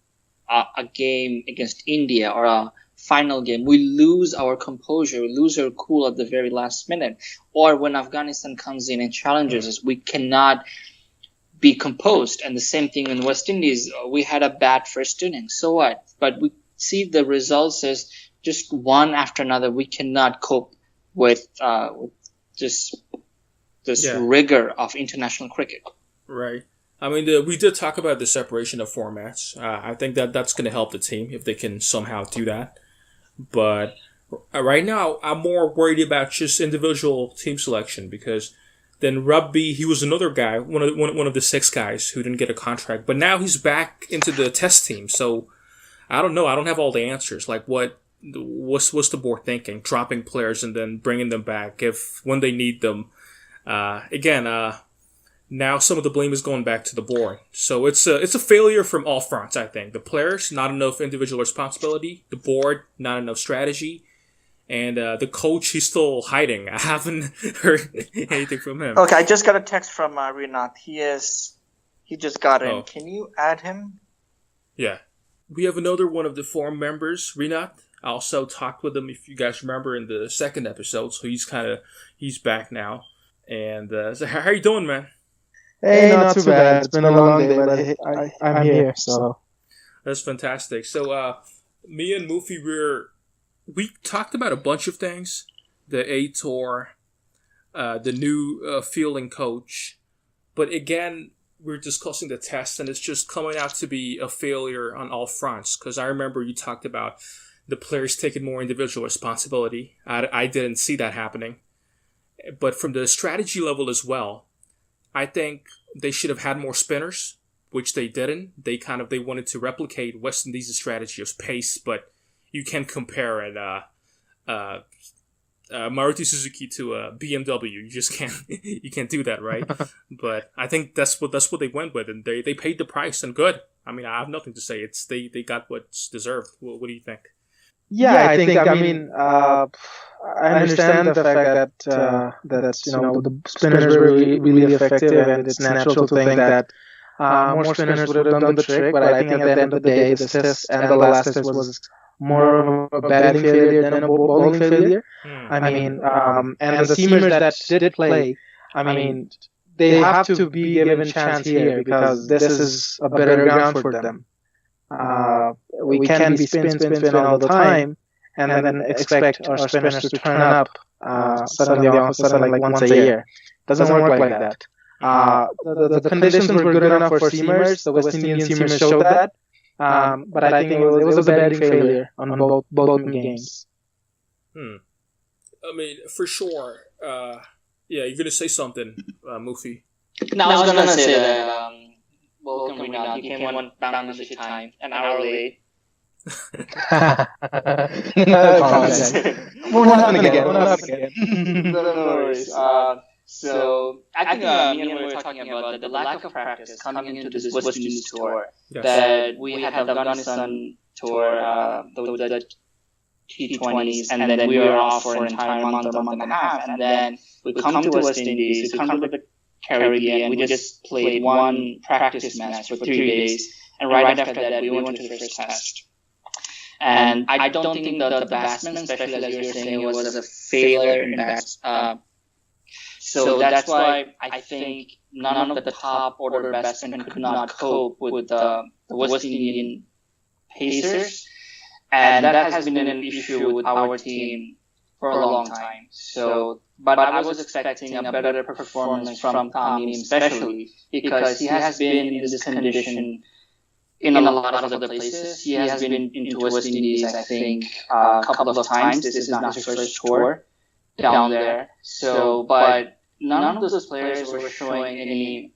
game against India or a final game, we lose our composure, we lose our cool at the very last minute. Or when Afghanistan comes in and challenges us, we cannot be composed. And the same thing in West Indies, we had a bad first inning. So what? But we see the results as just one after another. We cannot cope with this rigor of international cricket. Right. I mean, we did talk about the separation of formats. I think that's going to help the team if they can somehow do that. But right now, I'm more worried about just individual team selection because Then Rugby, he was another guy, one of the 6 guys who didn't get a contract. But now he's back into the test team. So I don't know. I don't have all the answers. Like what's the board thinking? Dropping players and then bringing them back when they need them. Now some of the blame is going back to the board. So it's a failure from all fronts, I think. The players, not enough individual responsibility. The board, not enough strategy. And the coach, he's still hiding. I haven't heard anything from him. Okay, I just got a text from Rinat. He just got in. Can you add him? Yeah. We have another one of the forum members, Rinat. I also talked with him, if you guys remember, in the second episode. So he's back now. And so how are you doing, man? Hey, not too bad. It's been a long day, but I'm here, so. That's fantastic. So me and Mufi, we talked about a bunch of things. The A Tour, the new fielding coach. But again, we're discussing the test, and it's just coming out to be a failure on all fronts. Because I remember you talked about the players taking more individual responsibility. I didn't see that happening. But from the strategy level as well, I think they should have had more spinners, which they didn't. They wanted to replicate West Indies' strategy of pace, but you can't compare Maruti Suzuki to a BMW. You just can't do that, right? But I think that's what they went with, and they paid the price, and good. I mean, I have nothing to say. They got what's deserved. What do you think? Yeah, I think I understand the fact that the spinners were really effective, and it's natural to think that more spinners would have done the trick. But I think at the end of the day, this test and the last test was more of a batting failure than a bowling failure. And the seamers that did play, they have to be given a chance here because this is a better ground for them. We can't be spin all the time and then expect our spinners to turn up suddenly like once a year. Doesn't work like that. The conditions were good enough for seamers. The West Indian seamers showed that. But I think it was a batting failure on both games. I mean, for sure. Yeah, you're going to say something, Mufi. No, I was going to say that welcome Rinat. You came one Bangladeshi time, an hour late. I apologize. Won't happen again. No worries. So I think me and we were talking about the lack of practice coming into this West Indies tour. Yes. That we had the Afghanistan tour, the T20s, and then we were off for an entire month or month and a half, and then we come to West Indies, we come to the Caribbean, we just played one practice match for 3 days, and right after that we went to the first test. And I don't think the batsman, especially as you were saying, it was a failure in bats. So that's why I think none of the top order batsmen could not cope with the West Indian pacers, and that has been an issue with our team for a long time. So, but I was expecting a better performance from Tamim, especially because he has been in this condition in a lot of other places. He has been into West Indies, I think, a couple of times. This is not his first tour down there. So, but none of those players were showing any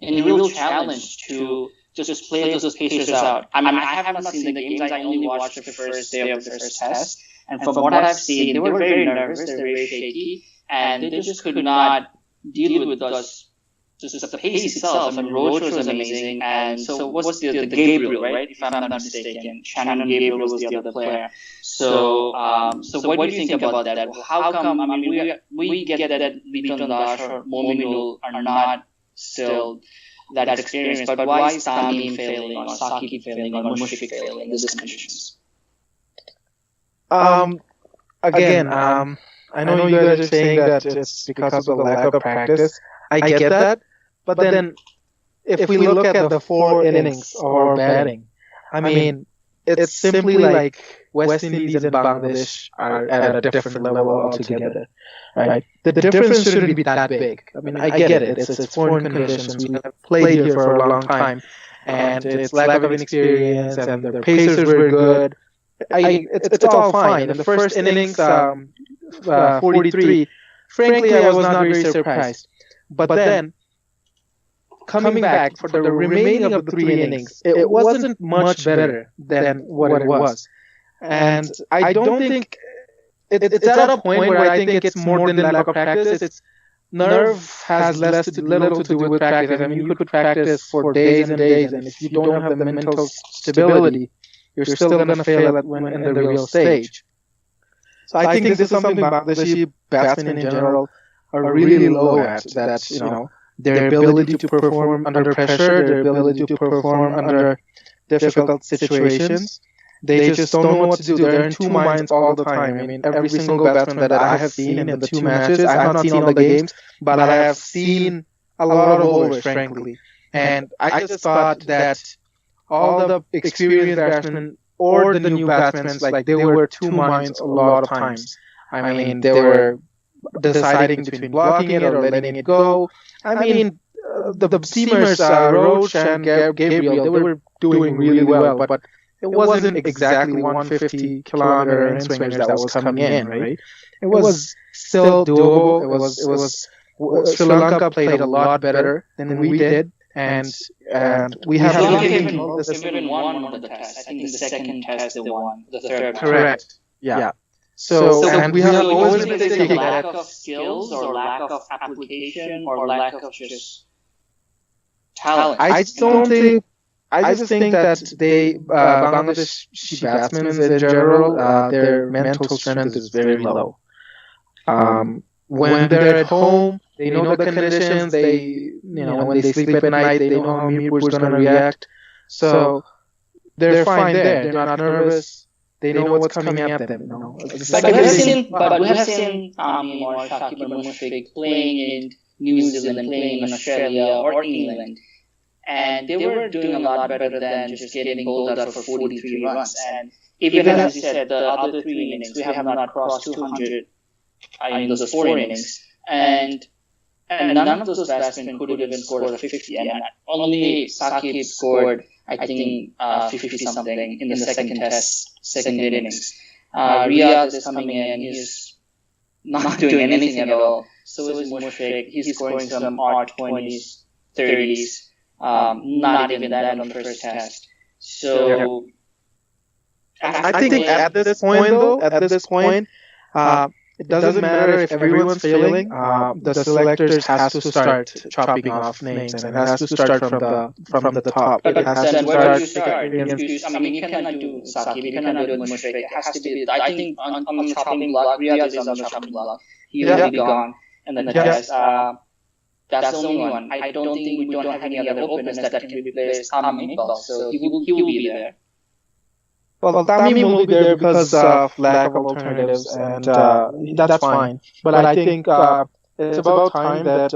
real challenge to just play those pacers out. I mean, I haven't seen the games. I only watched the first day of the first test. And from what I've seen, they were very nervous. They're very shaky. And they just could not deal with us. Just the pace itself. And Roach was amazing. And so what's the Gabriel, right? If I'm not mistaken. Shannon Gabriel was the other player. So what do you think about that? How come, I mean, we get that Liton Dash or Mominul are not still that experienced, but why is Tamim failing or Saki failing or Mushfiq failing in these conditions? Again, I know you guys are saying that it's because of the lack of practice. I get that, but then if we look at the 4 innings of our batting, I mean, it's simply like West Indies and Bangladesh are at a different level altogether, right? The difference shouldn't be that big. I mean, I get it. It's foreign conditions. We have played here for a long time, and it's lack of experience, and the pacers were good. It's all fine. In the first innings, 43, frankly, I was not very surprised. But then, coming back for the remaining of the 3 innings, it wasn't much better than what it was. And I don't think it's at a point where I think it's more than lack of practice. It's nerve has little to do with practice. I mean, you could practice for days and days, and if you don't have the mental stability, you're still going to fail when in the real stage. So I think this is something Bangladeshi batsmen in general are really low at. That their ability to perform under pressure, their ability to perform under difficult situations. They just don't know what to do. They're in two minds all the time. I mean, every single batsman that I have seen in the 2 matches, I have not seen all the games, but I have seen a lot of bowlers, frankly. And I just thought that all the experienced batsmen or the new batsmen, like they were 2 minds a lot of times. I mean, they were deciding between blocking it or letting it go. I mean, the seamers, Roach and Gabriel, they were doing really well, but it wasn't exactly 150-kilometer in-swingers that was coming in, right? It was still doable. It was Sri Lanka played a lot better than we did, and we have Sri Lanka even won one of the tests. I think the second test they won, the third. Correct. Yeah. So and we have always been thinking lack of skills or lack of application or lack of just talent. I just think that Bangladeshi batsmen in general, their mental strength is very low. When they're at home, they know the conditions. When they sleep at night, they know how Mirpur's going to react. So they're fine there. They're not nervous. They know what's coming at them. But we have seen Tamim or Shakib or Mushfiq playing in New Zealand, playing in Australia or England. And they were doing a lot better than just getting bowled out for 43 runs. And even as you said, the other 3 innings, we have not crossed 200 in those 4 innings. And none of those batsmen could have even scored a 50. And only Shakib scored, I think, 50-something in the second innings. Riyad is coming in. He's not doing anything at all. So is Mushfiq. He's scoring some odd 20s, 30s. Not even that on the first test. So I think at this point, it doesn't matter if everyone's failing. The selectors has to start chopping off names, and it has to start from the top. But it has then to where do start. you start? I mean, you cannot do Shakib, you cannot do Mushfiq. It has to be. I think on the chopping block, Riyad is on the chopping block. He will be gone, and then the test. That's the only one. I don't think we don't have any other openers that can replace Tamim Iqbal, so he will be there. Well, Tamim will be there because of lack of alternatives, and that's fine. But I think it's about time that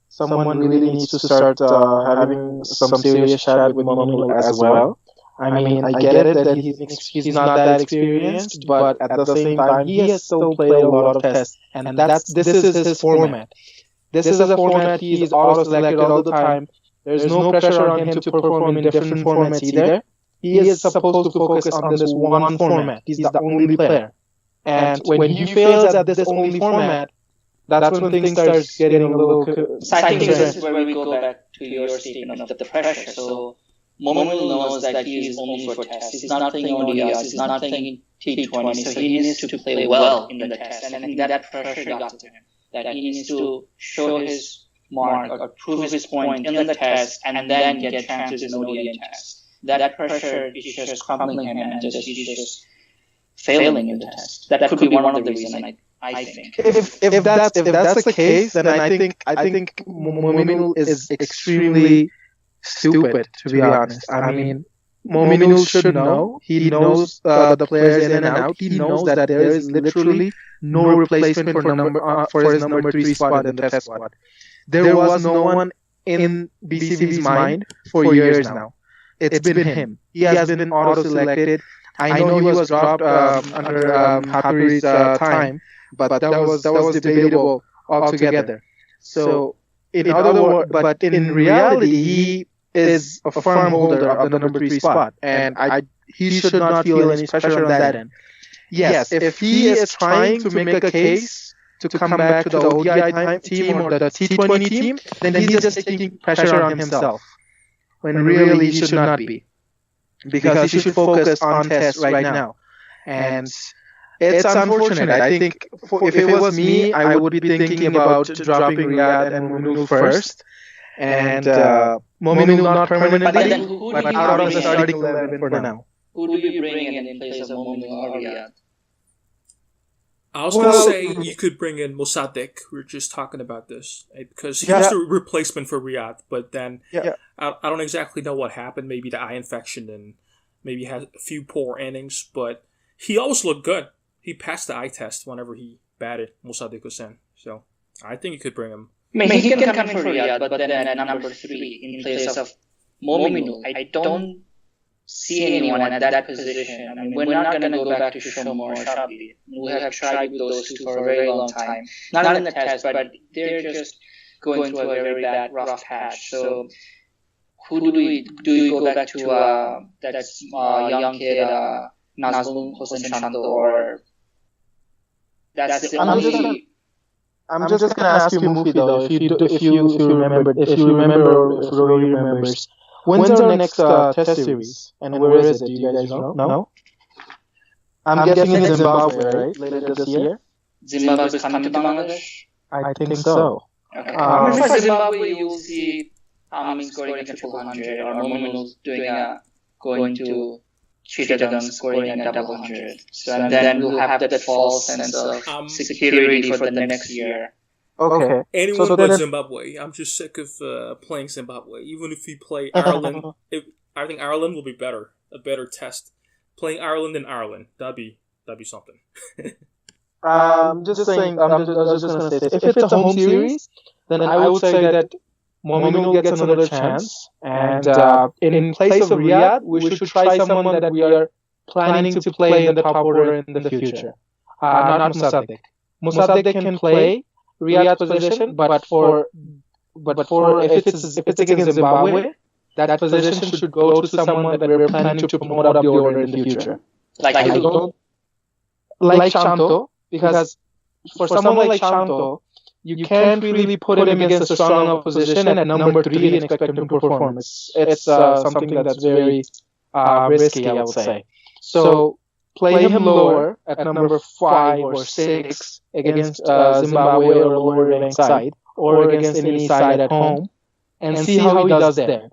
someone really needs to start having some serious chat with Mominul as well. I mean, I get it that he's not that experienced, but at the same time, he has still played a lot of tests, and this is his format. This is a format he is auto-selected all the time. There's no pressure on him to perform in different formats either. He is supposed to focus on this one format. He's the only player. And when he fails at this only format, that's when things start getting a little... So I think this is where we go back to your statement of the pressure. So Mominul knows that he is only for tests. He's not playing ODIs. He's not playing T20. So he needs to play well in the test. And I think that pressure got to him. That he needs to show his mark or prove his point in the test and then get chances in ODI tests. That pressure is just crumbling him and he's just failing in the test. That could be one of the reasons, I think. If that's the case, then I think Mominul is extremely stupid, to be honest. I mean, Mominul should know. He knows the players in and out. He knows that there is literally no replacement for his number 3 spot in the test squad. There was no one in BCB's mind for years now. It's been him. He has been auto-selected. I know he was dropped under Haturi's time, but that was debatable altogether. So, in other words, but in reality, he is a firm holder of the number 3 spot, and he should not feel any pressure on that end. Yes, if he is trying to make a case to come back to the ODI team or the T20 team, then he's just taking pressure on himself, when really he should not be. Because he should focus on tests right now. And it's unfortunate. I think if it was me, I would be thinking about dropping Riyad and Mominul first. And Mominul not permanently, but out of the starting 11 for now. Who do you bring in place of Mominul or Riyad? I was going to say you could bring in Mossadegh. We were just talking about this. Because he was the replacement for Riyad. But then I don't exactly know what happened. Maybe the eye infection and maybe had a few poor innings. But he always looked good. He passed the eye test whenever he batted, Mossadegh Hossain. So I think you could bring him. I mean, he can come in for Riyad, but then at number 3 in place of Mominul, I don't see anyone at that position. I mean, we're not going to go back to Shomo or Shabi. We have tried with those two for a very long time. Not in the test, but they're just going through a very bad, rough patch. So who do you go back to that young kid, Nazmul Hossain Shanto, or that's the only... I'm just going to ask you, Mufi, though, if you remember, or if Roey remembers. When's our next test series? And where is it? Do you guys know? No? I'm guessing in Zimbabwe, right? Later this year? Zimbabwe is coming to Bangladesh? I think so. Okay. For Zimbabwe, you'll see Amin scoring a 100, or Mominul going to Chittagong scoring a 100. So and then we'll have that false sense of security for the next year. Okay. Anyone but Zimbabwe. I'm just sick of playing Zimbabwe. Even if we play Ireland, I think Ireland will be better. A better test. Playing Ireland in Ireland. That'd be something. Just saying. I was just gonna say, if it's a home series, then I would say that Mominul gets another chance, and in place of Riyad, we should try someone that we are planning to play in the top order in the future. Not Mossadegh. Mossadegh can play Riyad's position, but for if it's against Zimbabwe, that position should go to someone that we're planning to promote up the order in the future. Like Shanto, because for someone like Shanto, you can't really put him against a strong opposition at number 3 and expect him to perform. It's something that's very risky, I would say. So play him lower at number 5 or 6 against Zimbabwe or a lower ranked side, or against any side at home, and see how he does there.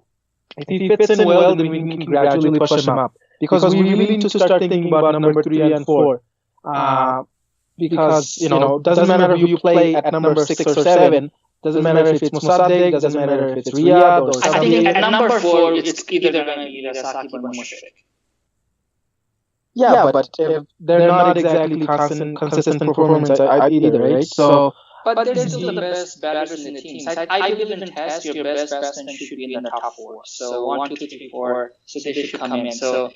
If he fits in well, then we can gradually push him up. Because we really need to start thinking about number 3 and 4. Because, doesn't matter who you play at number 6 or 7, doesn't matter if it's Mossadegh, doesn't matter if it's Riyad or I think at number 4, it's either going to be Saqib or Mushfiq. Yeah, but if they're not exactly consistent performance either, right? So, but they're still the best batters in the team. I believe in tests, your best batsman should be in the top 4. So 1, 2, 3, 4, so they should come in. So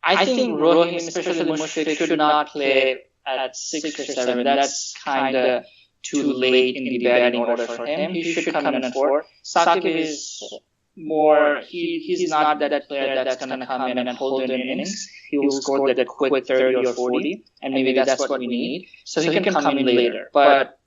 I think Rohim, especially Mushfiq, should not play at 6 or 7. That's kind of too late in the batting order for him. He should come in at 4. Saqib is more, he's not that player that's going to come in and hold an innings. He will score that quick 30 or 40, and maybe that's what we need. So he can come in later. But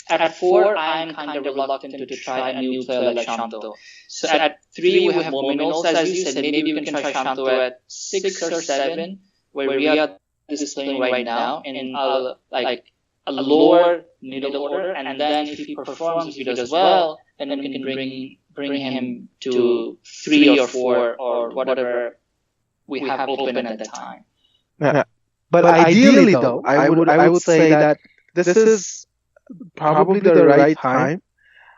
at 4, I'm kind of reluctant to try a new player like Shanto. So at 3, we have Mominul. So as you said, maybe we can try Shanto at 6 or 7, where Riyad is playing right now, in a lower middle order, and then if he performs, if he does well, then we can bring him to 3 or 4 or whatever we have open at the time. Yeah. But ideally, though, I would say that this is probably the right time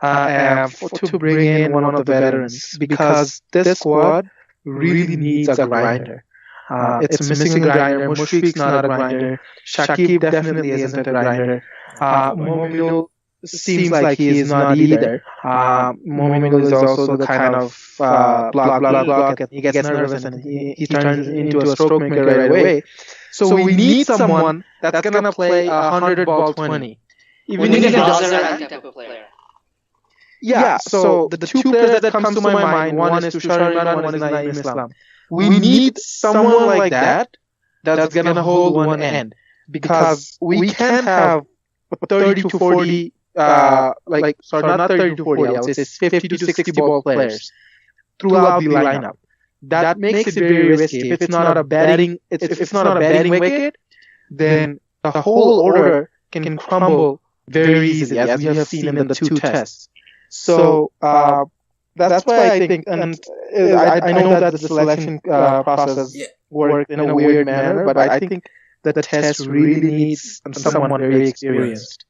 to bring in one of the veterans, because this squad really needs a grinder. It's missing a grinder. Mushfiq's not a grinder. Shakib definitely isn't a grinder. Mominul seems like he is not either. Mominul is also the kind of block, and he gets nervous and he turns into a stroke maker right away. So we need someone that's going to play 100 ball 20. Even if he doesn't that type of player. Yeah, so the two players that comes to my mind, one is Tushar Imran, one is Naeem Islam. We need someone like that that's going to hold one end, because we can't have 30 to 40, not 30 to 40, I would say 50 to 60 ball players throughout the lineup. That makes it very risky. If it's not a batting wicket, then the whole order can crumble very easily, as we have seen in the 2 tests. So that's why I think, and I know that the selection process worked in a weird manner, but I think that the test really needs someone very experienced.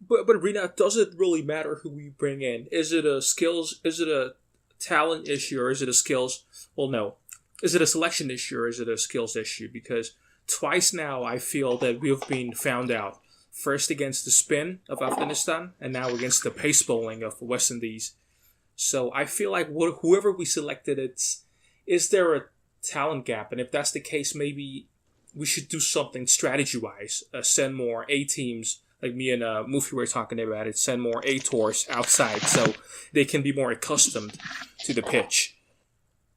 But Rinat, does it really matter who we bring in? Is it a skills? Is it a talent issue, or is it a skills? Well, no. Is it a selection issue, or is it a skills issue? Because twice now I feel that we've been found out. First against the spin of Afghanistan, and now against the pace bowling of West Indies. So I feel like whoever we selected, is there a talent gap? And if that's the case, maybe we should do something strategy-wise. Send more A teams, like me and Mufi were talking about it. Send more A tours outside so they can be more accustomed to the pitch.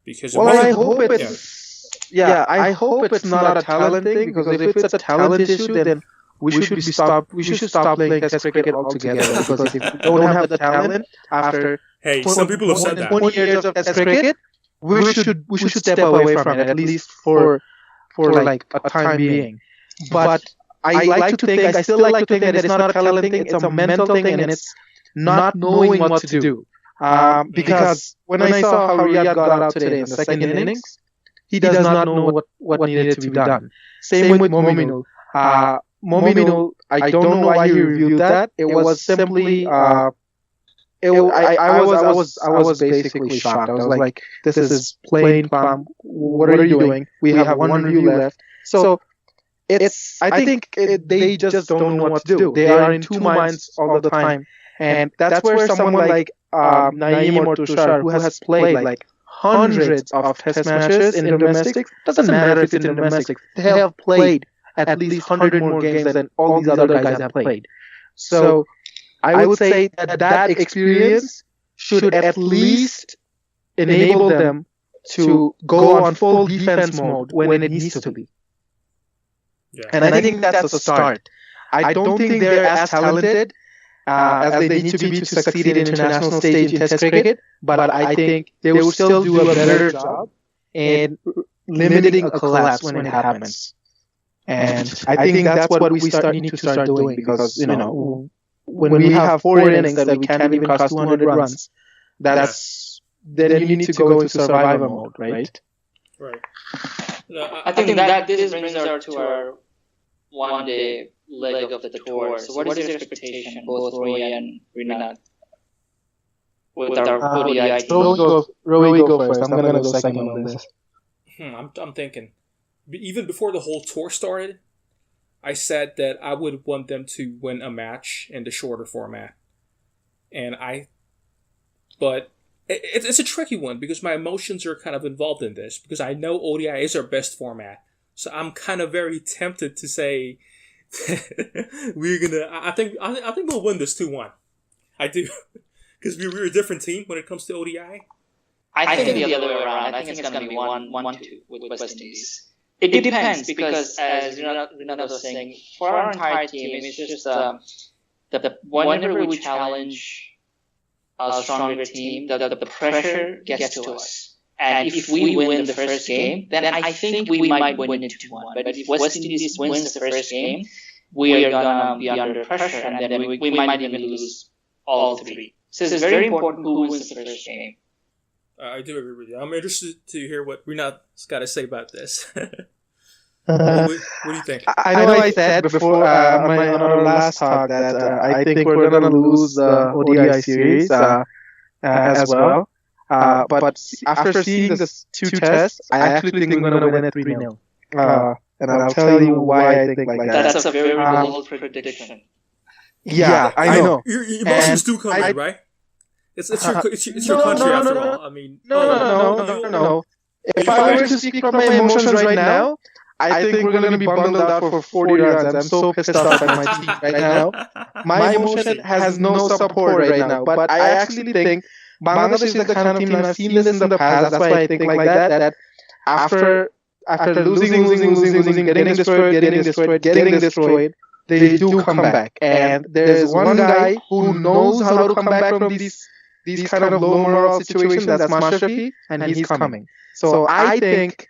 Because I hope I hope it's not a talent thing, because if it's a talent issue, then we should stop playing Test cricket altogether. Because if we don't have the talent after some people have said that 20 years of Test cricket, we should step away from it, at least for like a time being. But I still like to think that it's not a talent thing, it's a mental thing, and it's not knowing what to do. Because when I saw how Riyad got out today in the second innings, he does not know what needed to be done. Same with Mominul. Mominul, I don't know why he reviewed that. It was simply, I was basically shocked. I was like, this is plain palm. What are you doing? We have one review left. So I think they just don't know what to do. They are in two minds all the time. And that's where someone like Naeem or Tushar, who has played like hundreds of test matches in domestic, doesn't matter if it's in domestic, they have played at least 100 more games than all these other guys have played. So I would say that experience should at least enable them to go on full defense mode when it needs to be. Yeah. And I think that's a start. I don't think they're as talented as they need to be to succeed in international stage in Test cricket, but I think they will still do a better job in limiting a collapse when it happens. And I think that's what we need to start doing, because when we have 4 innings that we can't even cross 200 runs, then you need to go into survival mode, right? Right. I think that this brings us to our one-day leg of the tour. So what is your expectation, both Roey and Rinat, with our ODI team? Roey, go first. I'm going to go second on this. I'm thinking. Even before the whole tour started, I said that I would want them to win a match in the shorter format. But it's a tricky one, because my emotions are kind of involved in this, because I know ODI is our best format. So I'm kind of very tempted to say I think we'll win this 2-1. I do. Because we're a different team when it comes to ODI. I think the other way around. I think it's going to be 1-2 with West Indies. It depends, because as Rinat was saying, for our entire team, it's just the whenever we challenge a stronger team, the pressure gets to us. And if we win the first game, then I think we might win it 2-1. But if West Indies wins the first game, we are going to be under pressure, and then we might even lose all 3. So it's very important who wins the first game. I do agree with you. I'm interested to hear what Rinat's got to say about this. What do you think? I know I said before on our last talk that I think we're going to lose the ODI series as well. But after seeing this 2 tests, I actually think we're going to win it 3-0. And I'll tell you why I think like that. That's a very bold prediction. Yeah, I know. Your emotions do come in, right? It's your country after all. I mean, no. If I were to speak from my emotions right now, I think we're going to be bundled out for 40 runs. I'm so pissed off at my team right now. My emotion has no support right now. But I actually think Bangladesh is the kind of team, I've seen this in the past. That's why I think like that after losing, getting destroyed, they do come back. And there's one guy who knows how to come back from these kind of low moral situations. That's Mashrafi, and he's coming. So I think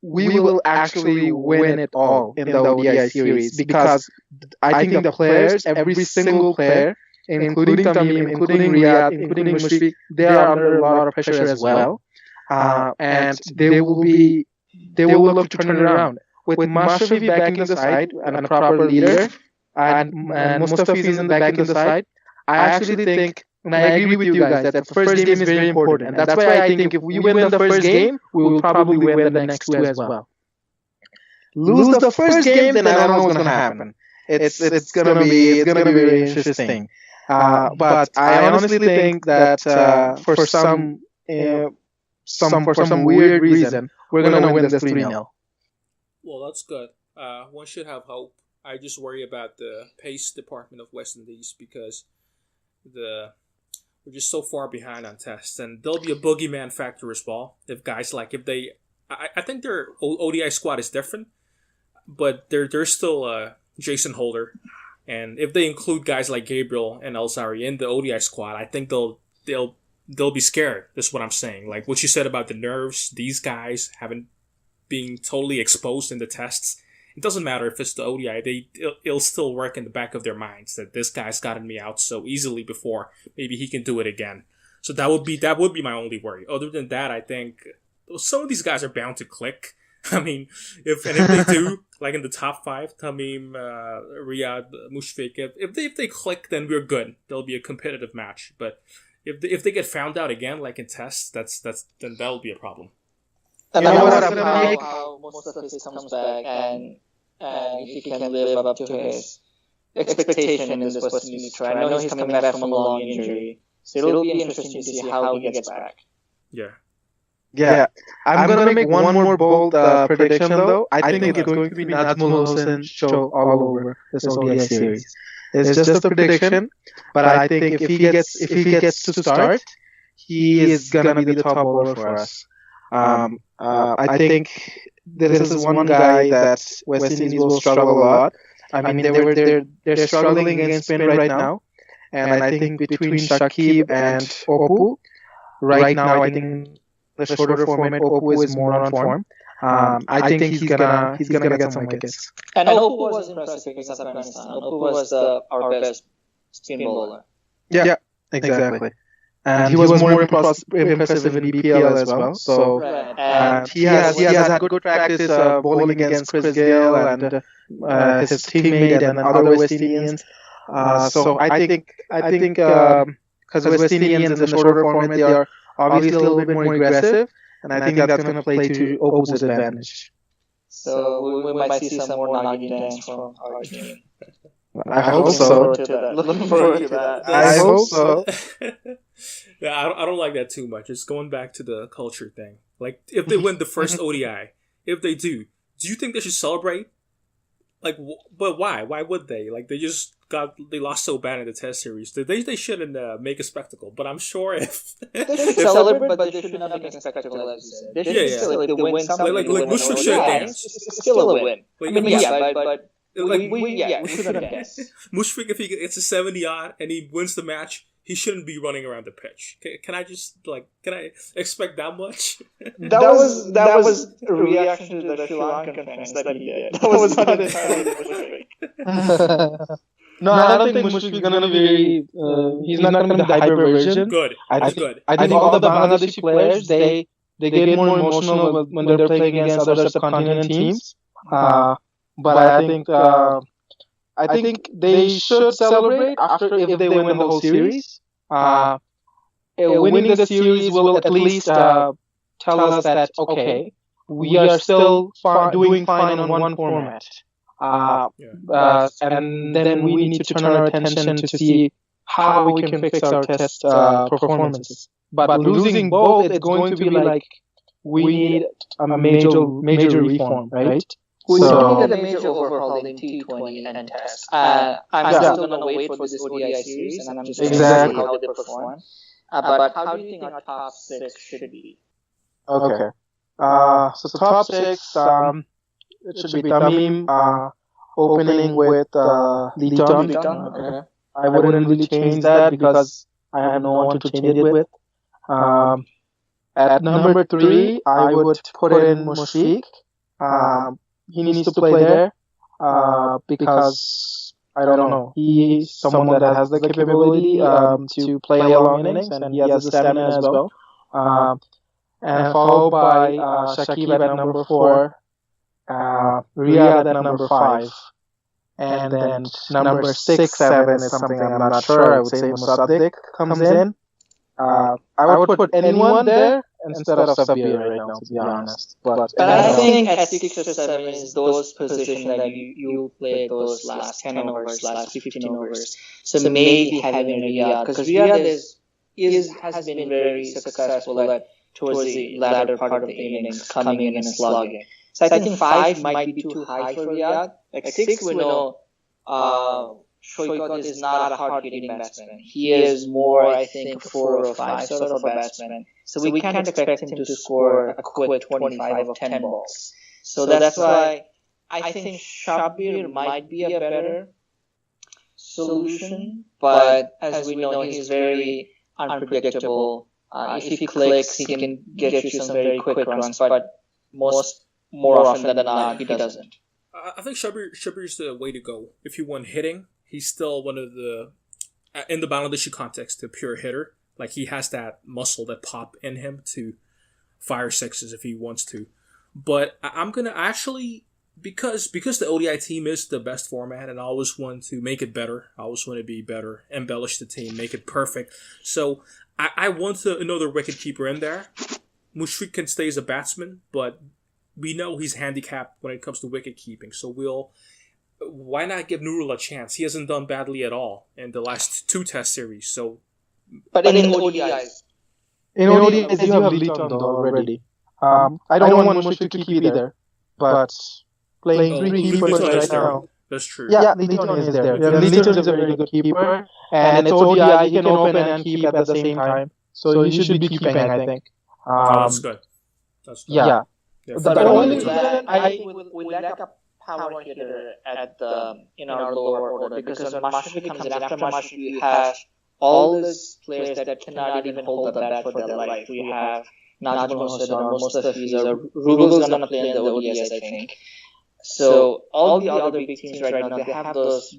we will actually win it all in the ODI series, because I think the players, every single player, including Tamim, including Riyad, including Mushfiq, they are under a lot of pressure as well, and they will look to turn it around. With Mashrafi backing the side and a proper leader, and Mustafiz backing the side, I actually think, and I agree with you guys, that the first game is very important. And that's why I think if we win the first game, we will probably win the next two as well. Lose the first game, then I don't know what's going to happen. It's going to be very interesting. But I honestly think that for some weird reason, we're going to win this 3-0. Well, that's good. One should have hope. I just worry about the pace department of West Indies, because we're just so far behind on tests, and there'll be a boogeyman factor as well. If guys I think their ODI squad is different, but they're still Jason Holder, and if they include guys like Gabriel and Alzari in the ODI squad, I think they'll be scared. That's what I'm saying. Like what you said about the nerves, these guys haven't been totally exposed in the tests. It doesn't matter if it's the ODI. It'll still work in the back of their minds that this guy's gotten me out so easily before. Maybe he can do it again. So that would be my only worry. Other than that, I think some of these guys are bound to click. I mean, if they do, like in the top 5, Tamim, Riyad, Mushfiq, if they click, then we're good. There'll be a competitive match. But if they get found out again, like in tests, then that'll be a problem. And how most of this comes back, and if he can live up to his expectation in this West Indies tour. I know he's coming back from a long injury, so it'll be interesting to see how he gets back. Yeah. I'm going to make one more bold prediction, though. I think it's going to be Najmul Hossain show all over this ODI series. It's just a prediction, but I think if he gets to start, he is going to be the top bowler for us. I think this is one guy that West Indies will struggle a lot. I mean, they're struggling against spin right now, and I think between Shakib and Oppu, right now, I think the shorter format, Oppu is more on form. I think he's gonna get some wickets. And Oppu was impressive against Afghanistan. Oppu was our best spin bowler. Yeah, exactly. And he was more impressive in BPL as well. So and he has had good practice bowling against Chris Gayle and his teammate and other West Indians. So I think because West Indians in the shorter format, they are obviously a little bit more aggressive, and I think that's going to play to Oppu's advantage. So we might see some more Nagi dance from our team. I hope so. Looking forward to that. I hope so. Yeah, I don't like that too much. It's going back to the culture thing. Like, if they win the first ODI, if they do you think they should celebrate? Like, but why? Why would they? Like, they lost so bad in the Test series. They shouldn't make a spectacle. But I'm sure if they should celebrate, but they should not make a spectacle, as you said. They should still like, they win something. Like Mushfiq should dance. It's still a win. Like, I mean, but we shouldn't dance. Mushfiq, if he gets a 70-odd and he wins the match, he shouldn't be running around the pitch. Can I expect that much? That was a reaction to the Sri Lankan fans that he did. That was not entirely Mushfiq. No, I don't think Mushfiq is going to be he's not going to be the hyper version. Good. I think all the Bangladeshi players, they get more emotional when they're playing against other subcontinent teams. But I think they should celebrate after if they win the whole series. Winning the series will at least tell us that, okay, we are still doing fine on one format. And then we need to turn our attention to see how we can fix our test performances. But losing both, it's going to be like we need a major reform, right? We need a major overhaul in T20 and Test. I'm still going to wait for this ODI series, and I'm just going to see how they perform. But how do you think our top 6 should be? Okay. So top 6, it should be Tamim, opening with Leeton. Okay. I wouldn't really change that because I have no one to change it with. At number 3, I would put in Mushfiq. He needs to play there because I don't know. He's someone that has the capability to play a long innings, and he has the stamina as well. And followed by Shakib at number 4, Riyad at number 5, and then number 6, 7 is something I'm not sure. I would say Musaddiq comes in. I would put anyone there instead of Sabir right now, to be honest. But I think at 6 or 7 is those positions that you play those last 10 overs, last 15 overs. So maybe having Riyad, because Riyad has been very successful towards the latter part of the innings, coming in and slugging. So I think 5 might be too high for Riyad. Like 6, we know Shoikot is not a hard-hitting batsman. He is more, I think, 4 or 5 sort of a batsman. So we can't expect him to score a quick 25 of 10 balls. So that's why I think Shabir might be a better solution. But as we know, he's very unpredictable. If he clicks, he can get you some very quick runs. But more often than not, he doesn't. I think Shabir is the way to go. If you want hitting, he's still one of the, in the Bangladeshi context, a pure hitter. Like, he has that muscle, that pop in him to fire sixes if he wants to. But I'm going to actually, because the ODI team is the best format, and I always want to make it better. I always want to be better, embellish the team, make it perfect. So I want another wicketkeeper in there. Mushfiq can stay as a batsman, but we know he's handicapped when it comes to wicket keeping. So why not give Nurul a chance? He hasn't done badly at all in the last 2 test series. So, but in ODIs, you have Leeton already. I don't want Mushfiq to keep either, but playing 3 keepers right now. That's true. Yeah, Leeton is there. Leeton is a very good keeper, and it's ODI. He can open and keep at the same time. So he should be keeping, I think. That's good. Yeah. But only reason we lack a power hitter in our lower order, because when Mushfiq comes in, after Mushfiq, you have all these players that cannot even hold the bat for their life. We have Najmul Hossain or Mustafiz, Rubel's going to play in the ODIs, I think. So all the other big teams right now, they have those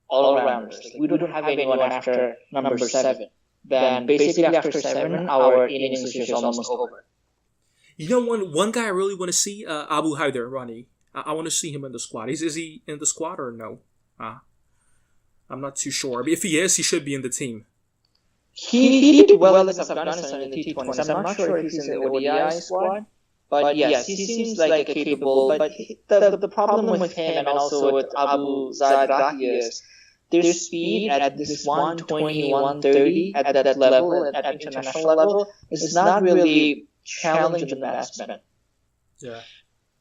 all-rounders. Like, we don't have anyone after number 7. Then basically after 7, our innings is just almost over. You know, one guy I really want to see, Abu Haider, Ronnie. I want to see him in the squad. Is he in the squad or no? I'm not too sure. I mean, if he is, he should be in the team. He did well in Afghanistan in the T20s. I'm not sure if he's in the ODI squad. But yes, he seems like a capable. But the problem with him and also with Abu Zaid Raki is their speed at this 120, 130 at that level, at international level, is not really challenging the batsman. Yeah.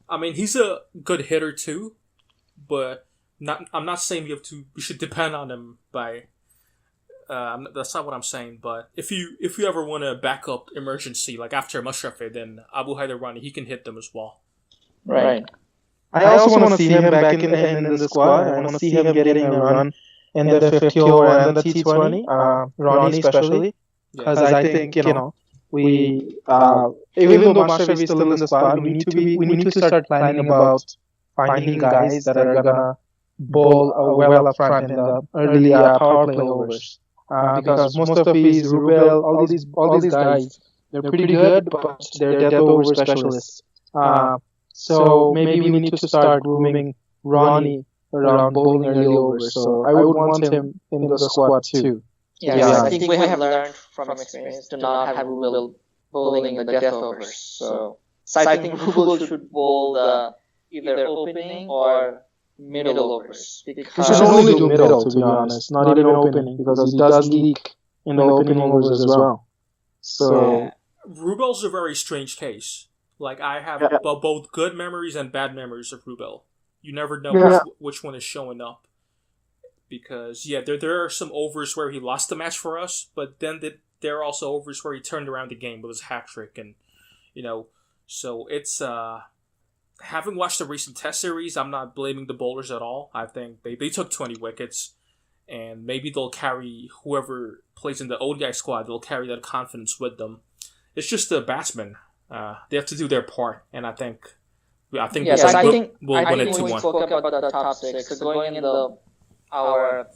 I mean, he's a good hitter too, but I'm not saying we should depend on him by. That's not what I'm saying. But if you ever want a backup emergency, like after Mashrafe, then Abu Haider Rani, he can hit them as well. Right. I also want to see him back in the squad. I want to see him getting a run in the 50 over and the T20. Ronnie especially, because I think we even though Mashrafe is still in the squad, we need to start planning about finding guys that are gonna bowl well up front in the early power play overs. Because Mustafiz, Rubel, all these guys, they're pretty good, but they're death over specialists. So maybe we need to start grooming Ronnie around bowling early overs. So I would want him in the squad too. Yeah. I think we have learned from experience to not have Rubel bowling in the death overs. So I think Rubel should bowl either opening or middle overs. He should only do middle, to be honest, not even opening, because he does leak in the opening overs as well. So Rubel's a very strange case. Like, I have both good memories and bad memories of Rubel. You never know which one is showing up. Because, there are some overs where he lost the match for us, but then there are also overs where he turned around the game with his hat trick. And, so it's... having watched the recent Test series, I'm not blaming the bowlers at all. I think they took 20 wickets, and maybe they'll carry whoever plays in the ODI squad. They'll carry that confidence with them. It's just the batsmen. They have to do their part, and I think Yes, we'll win it 2-1. We spoke about the top six. So going in our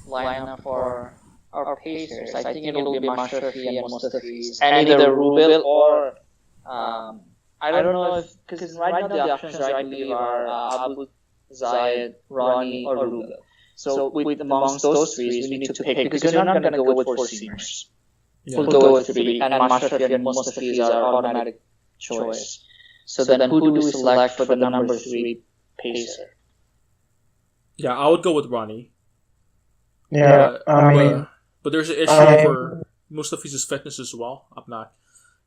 lineup for our pacers, I think it will be Mashrafi and Mustafiz, and either Rubil or I don't know if, because right now the options I believe are Abu Zayed, Ronnie, or Rubil. So with amongst those three, we need to pick, because you're not going to go with four seamers. We'll go with three, and Mashrafi and Mustafiz are automatic choice. So then who do we select for the number 3 pacer? Yeah, I would go with Ronnie. Yeah, but there's an issue for Mustafiz's fitness as well.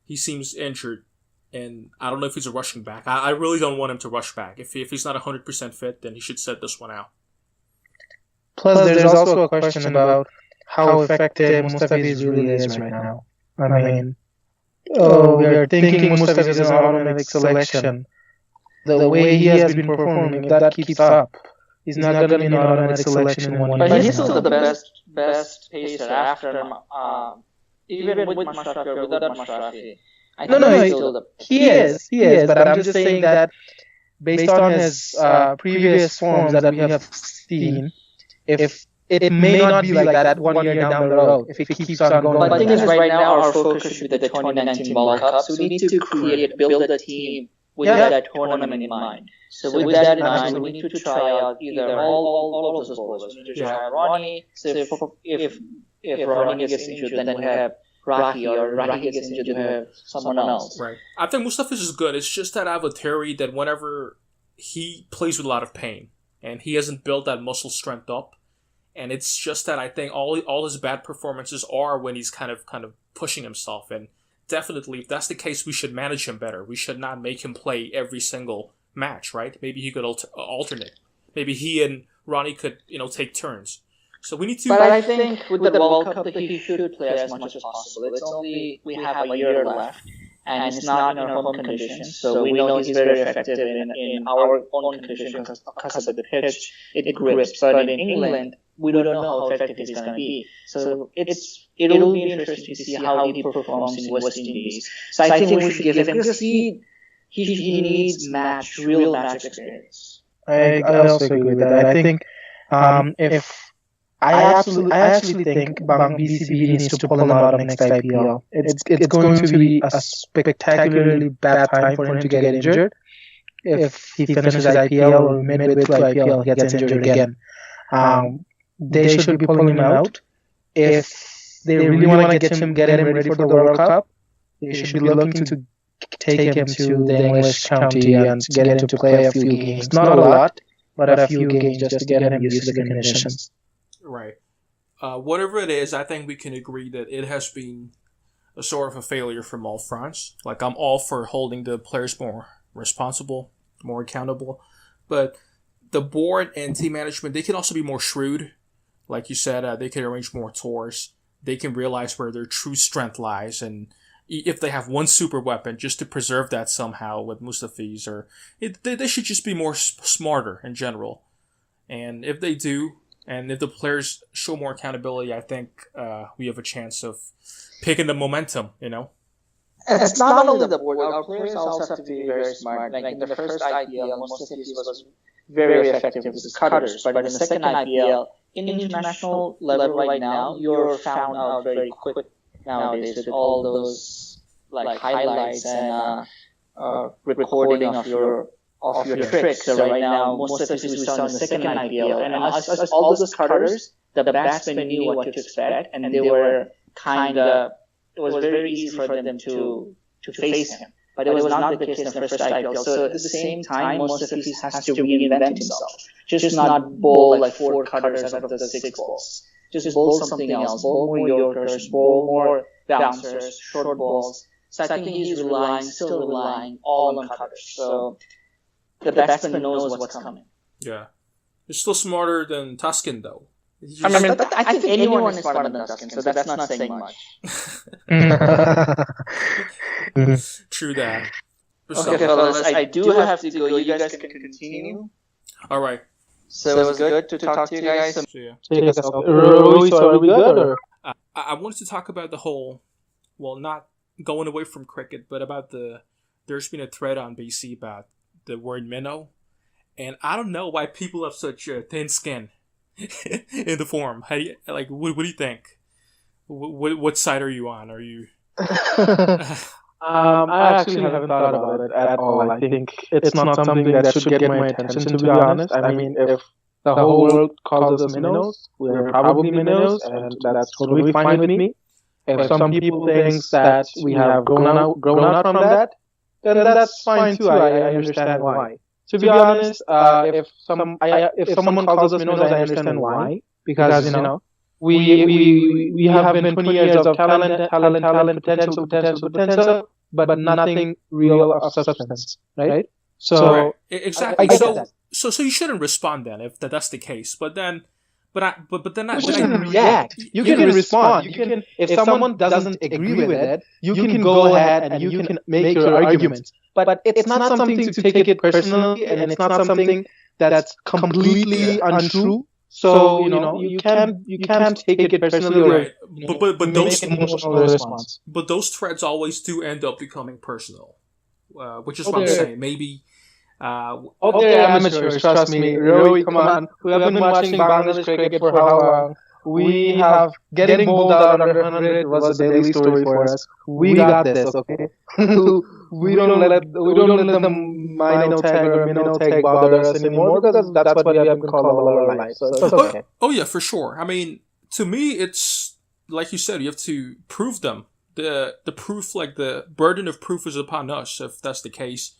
He seems injured, and I don't know if he's a rushing back. I really don't want him to rush back. If he's not 100% fit, then he should set this one out. Plus, there's also a question about how effective Mustafiz really is right now. I mean, we are thinking Mustafiz is an automatic selection. The way he has been performing, if that keeps up, he's not going to be an automatic selection in 1 year. But he's still the best pacer after, even with Mashrafi or without Mashrafi. He is. But I'm just saying that based on his previous forms that we have seen, if it may not be like that 1 year down the road, if it keeps on going. But the thing is, right now our focus should be the 2019 World Cup, so we need to build a team with that tournament in mind. So with that in mind, we need to try out either all of those bowlers. We need to try Ronnie. So if Ronnie gets injured, then we have Rahi, or Rahi gets injured, we have someone else. Right. I think Mustafiz is good. It's just that I have a theory that whenever he plays with a lot of pain, and he hasn't built that muscle strength up, and it's just that I think all his bad performances are when he's kind of pushing himself. And definitely, if that's the case, we should manage him better. We should not make him play every single match, right? Maybe he could alternate. Maybe he and Ronnie could, take turns. So we need to. But I think with the World Cup, that he should play as much as possible. It's only we have a year left, and it's not in our home conditions. So we know he's very effective in our own conditions because of the pitch. It grips. But in England, we don't know how effective he's going to be. So it'll be interesting to see how he performs in West Indies. So I think we should give him, because he needs real match experience. I also agree with that. I think I actually think BCB needs to pull him out of next IPL. It's going to be a spectacularly bad time for him to get injured. If he finishes IPL or midway through IPL, he gets injured again. They should be pulling him out. If they really want to get him ready for the World Cup, they should be looking to take him to the English county and get him to play a few games. Not a lot, but a few games just to get him used to the conditions. Right. Whatever it is, I think we can agree that it has been a sort of a failure from all fronts. Like, I'm all for holding the players more responsible, more accountable. But the board and team management, they can also be more shrewd. Like you said, they can arrange more tours. They can realize where their true strength lies. And if they have one super weapon, just to preserve that somehow with Mustafiz. They should just be more smarter in general. And if they do, and if the players show more accountability, I think we have a chance of picking the momentum, It's not only the board. Our players also have to be very smart. Like in the first IPL, Mustafiz was very effective with his cutters. But in the second IPL, in international level right now, you're found out very quick nowadays with all those highlights and recording of your tricks. So right now, most of this we saw in the second IPL, and all those cutters, the batsmen knew what to expect, and they were it was very easy for them to face him. But it was not the case in the first IPL. So at the same time, Mustafiz has to reinvent himself. Just not bowl 4 cutters out of the 6 balls. Just bowl something else. Bowl more Yorkers, bowl more bouncers, short balls. So I think he's still relying all on cutters. So the batsman knows what's coming. Yeah. He's still smarter than Tuscan, though. I think anyone is smarter than Tuscan, so that's not saying much. True that. Okay, fellas, I do have to go. You guys can continue. All right. So it was good to talk to you guys. See ya. Take us out. Roey, so are we good? Or? I wanted to talk about the whole, well, not going away from cricket, but about there's been a thread on BC about the word minnow, and I don't know why people have such thin skin in the forum. How do you, like, what do you think? What side are you on? Are you... I actually haven't thought about it at all. I think it's not something that should get my attention, to be honest. I mean, if the whole world calls us minnows, we're probably minnows, and that's totally fine with me. If some people think that we have grown out from that, then that's fine too. I understand why. To be honest, if someone calls us minnows, I understand why. Because, we have been 20 years of talent, potential, but nothing real of substance, right? So right. Exactly. I get that. So you shouldn't respond then if that's the case. But then you shouldn't react. You can respond. You can, if someone doesn't agree with it, you can go ahead and you can make your arguments. But it's not something to take it personally, and it's not something that's completely untrue. So you can't take it personally, right. or but those emotional response. But those threads always do end up becoming personal, which is what I'm saying. Maybe. They're amateurs, trust me. Roey, come on. We have been watching Bangladesh cricket for how long? We have getting bowled out under 100 was a daily story for us. We got this, okay? we don't let the minnow tag or minnow tag bother us anymore, because that's what we have been called all our life. So it's okay. Oh yeah, for sure. I mean, to me, it's like you said, you have to prove them. The proof, like the burden of proof, is upon us. If that's the case.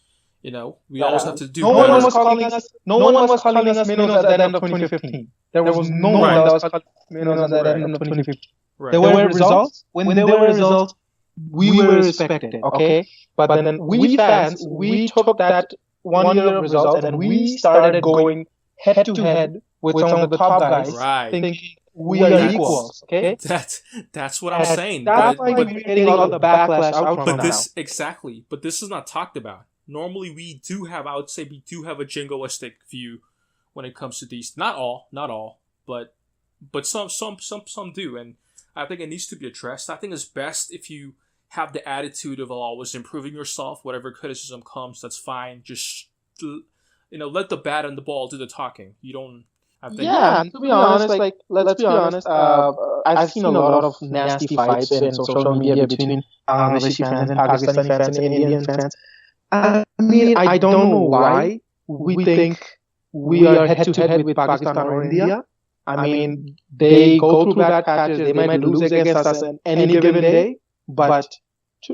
We always have to do. No one was calling us minnows at the end of 2015. There was no one that was calling minnows at the end of 2015. Right. There were results. When there were results, we were respected. Okay, but then we fans, we took that 1 year of results and we started going head to head with some of the top guys, right, thinking we are equals. Okay, that's what I'm saying. That's why we're getting all the backlash out from now. Exactly. But this is not talked about. Normally, we do have a jingoistic view when it comes to these. Not all, but some do, and I think it needs to be addressed. I think it's best if you have the attitude of always improving yourself. Whatever criticism comes, that's fine. Just let the bat and the ball do the talking. You don't. I think. Yeah, to be honest, let's be honest. I've seen a lot of nasty fights in social media between Bangladeshi fans and Pakistani fans and Indian fans. I mean, I don't know why we think we are head-to-head with Pakistan or India. I mean, they go through bad patches. They might lose against us on any given day. But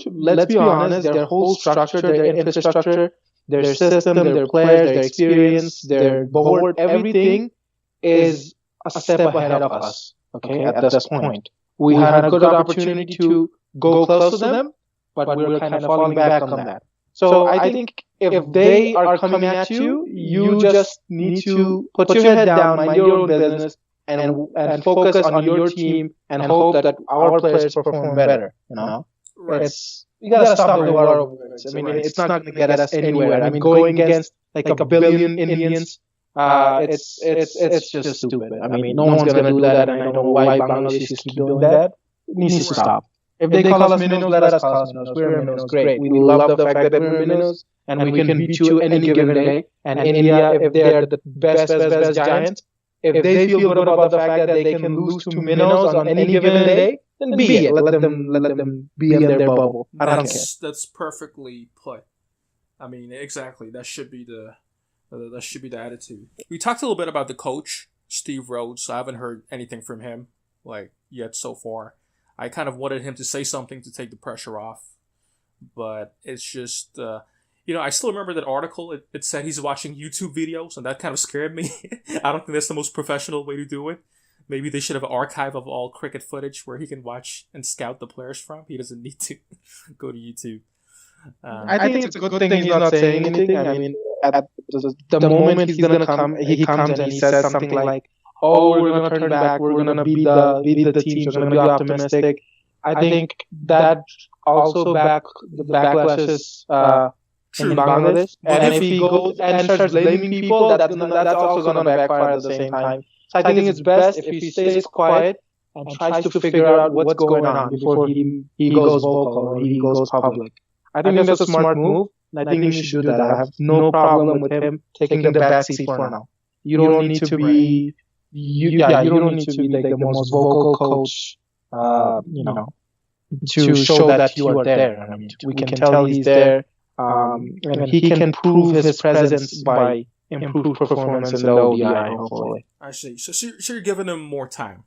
let's be honest, their whole structure, their infrastructure, their system, their players, their experience, their board, everything is a step ahead of us. Okay, at this point. We had a good opportunity to go close to them, but we're kind of falling back on that. So I think if they are coming at you, you just need to put your head down, mind your own business, and focus on your team and hope that our players perform better. Right. You gotta stop the war of words. I mean, it's not going to get us anywhere. I mean, going against like a billion Indians, it's just stupid. I mean, no one's going to do that, and I don't know why Bangladeshis keep doing that. It needs to stop. If they call us minnows, let us call us minnows. We're minnows. Great. We love the fact that we're minnows, and we can beat you any given day. And India, if they are the best giants, if they feel good about the fact that they can lose to minnows on any given day, then be it. Let them be in their bubble. I don't care. That's perfectly put. I mean, exactly. That should be the attitude. We talked a little bit about the coach, Steve Rhodes. I haven't heard anything from him yet so far. I kind of wanted him to say something to take the pressure off, but it's just, I still remember that article. It said he's watching YouTube videos, and that kind of scared me. I don't think that's the most professional way to do it. Maybe they should have an archive of all cricket footage where he can watch and scout the players from. He doesn't need to go to YouTube. I think it's a good thing he's not saying anything. I mean, at the moment he comes and he says something like, "Oh, we're going to turn back. We're going to beat the teams. We're going to be optimistic." I think that also the backlashes in Bangladesh. And if he goes and starts blaming people, that's also gonna backfire at the same time. So I think it's best if he stays quiet and tries to figure out what's going on before he goes vocal or he goes public. I think that's a smart move. I think he should do that. I have no problem with him taking the back seat for now. You don't need to be, you don't need to be like the most vocal coach, to show that you are there. I mean, we can tell he's there, and he can prove his presence by improved performance in the ODI, hopefully. I see. So you're giving him more time,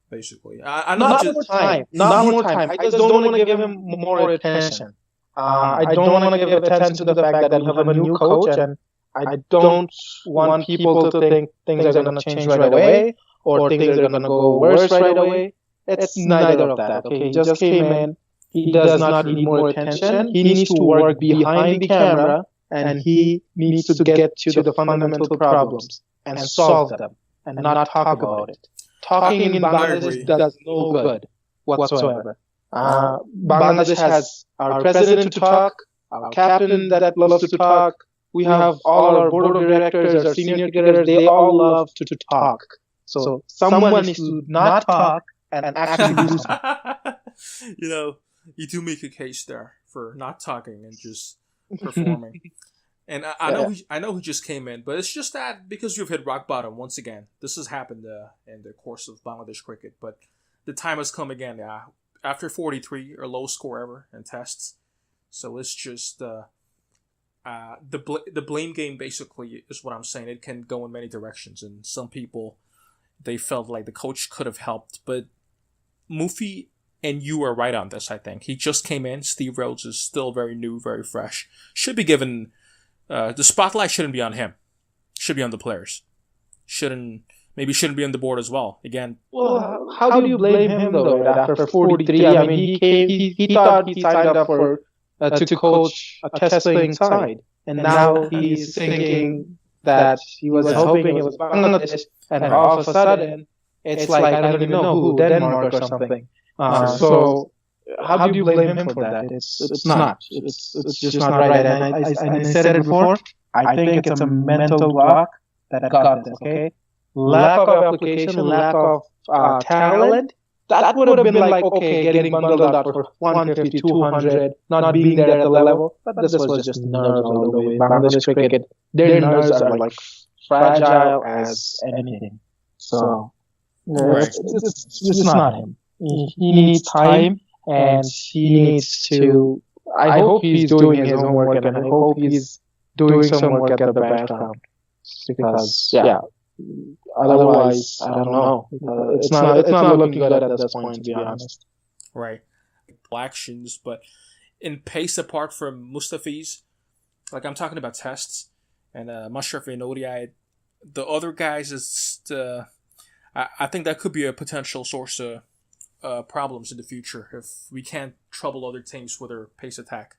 basically. Not more time. I just don't want to give him more attention. I don't want to give attention to the fact that we have a new coach, and I don't want people to think things are going to change right away or things are going to go worse right away. It's neither of that. Okay, he just came in. He does not need more attention. He needs to work behind the camera, and he needs to get to the fundamental problems and solve them, and not talk about it. Talking in Bangladesh does no good whatsoever. Bangladesh has our president to talk, our captain that loves to talk. We have all our board of directors, our senior cricketers. They all love to talk. So someone needs to not talk and actually do something. You do make a case there for not talking and just performing. And I know he just came in, but it's just that because you've hit rock bottom once again. This has happened in the course of Bangladesh cricket, but the time has come again. After 43, or lowest score ever in tests. So it's just the blame game basically is what I'm saying. It can go in many directions, and some people, they felt like the coach could have helped, but Mufi and you are right on this. I think he just came in. Steve Rhodes is still very new, very fresh. Should be given the spotlight. Shouldn't be on him. Should be on the players. Shouldn't be on the board as well. Again. Well, how do you blame him though? After 43, I mean, he thought he signed up for to coach a test playing side, and now he's thinking that he was hoping it was Bangladesh, and all of a sudden it's like I don't even know who, Denmark or something. So how do you blame him for that? It's not. It's just not right. And I said it before. I think it's a mental block that got this. Okay, lack of application, lack of talent. That would have been like, okay, getting bundled out for 150, 200, not being there at the level. But this was just nerves all the way. Bangladesh cricket, their nerves are like fragile as anything. So it's just not him. He needs time, and he needs to. I hope he's doing his homework, and I hope he's doing some work at the background. Because, otherwise, I don't know. It's not looking good at this point, to be honest. Right. Actions, but in pace apart from Mustafiz, like I'm talking about tests and Mashrafi and ODI, the other guys is I think that could be a potential source of problems in the future if we can't trouble other teams with their pace attack.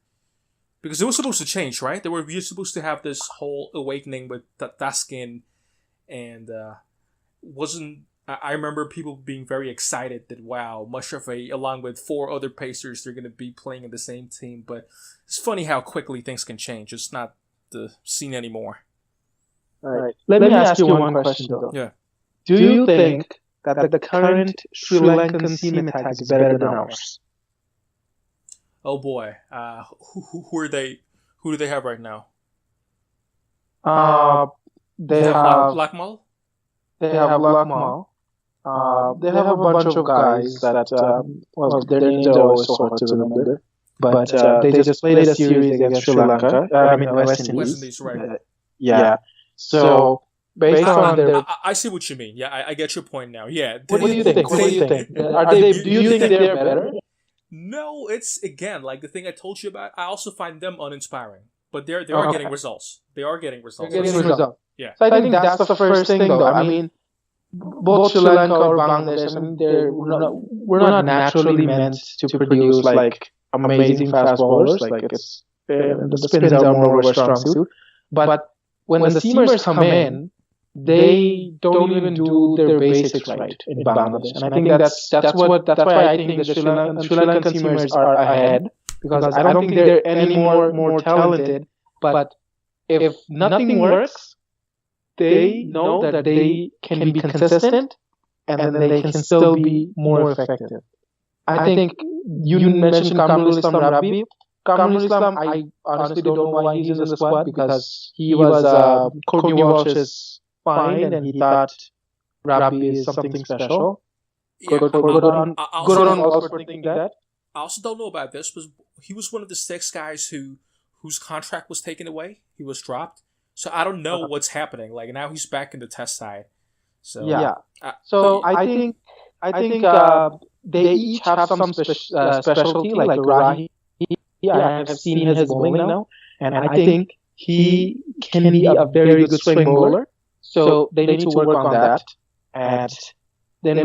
Because it was supposed to change, right? We were supposed to have this whole awakening with Taskin, and I remember people being very excited that, wow, Mashrafi, along with 4 other pacers, they're going to be playing in the same team. But it's funny how quickly things can change. It's not the scene anymore. All right. Let me ask you one question, though. Yeah. Do you think that the current Sri Lankan team attack is better than ours? Oh boy, who are they? Who do they have right now? They have Lakmal. They have Lakmal. They have a bunch of guys that their names are always so hard to remember. But they just played a series against Sri Lanka. West Indies, right? Yeah. So based on their, I see what you mean. Yeah, I get your point now. Yeah. What do you think? Do you think they're better? No, it's again like the thing I told you about. I also find them uninspiring, but they are getting results. They are getting results. Yeah. So I think that's the first thing, though. I mean, both Sri Lanka or Bangladesh, we're not naturally meant to produce like amazing fast bowlers. Like the spins are more of a strong suit. But when the seamers come in, they don't even do their basics right in Bangladesh, and I think that's why I think the Sri Lankan seamers are ahead, because I don't think they're any more talented But if nothing works, they know that they can be consistent and then they can still be more effective. I think you mentioned Kamrul Islam Rabbi. Kamrul Islam, I honestly don't know why he's in the squad because he was Courtney Walsh's find and he thought Rabbi is something special. Yeah, Good on Walsh for thinking that. I also don't know about this, but he was one of the 6 guys whose contract was taken away. He was dropped. So I don't know what's happening. Like now he's back in the test side. So yeah. I think they each have some specialty. Like Rahi, I have seen his bowling now, and I think he can be a very good swing bowler. So they need to work on that. And then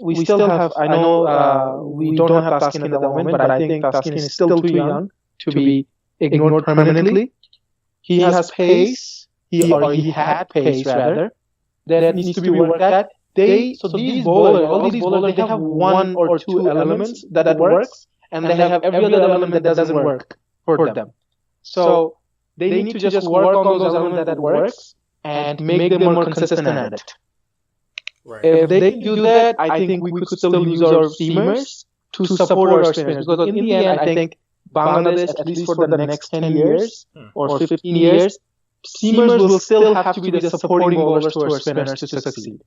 we still have. I know we don't have Taskin at the moment, but I think Taskin is still too young to be ignored permanently. He has pace. He had pace rather. That needs to be worked at. These bowlers, they have 1 or 2 elements that works, and they have every other element that doesn't work for them. So they need to just work on those elements that works and make them more consistent at it. right. If they can do that, I think we could still use our seamers to support our spinners. Because in the end, I think Bangladesh, at least for the next 10 years or 15 years, seamers will still have to be the supporting bowlers to our spinners to succeed.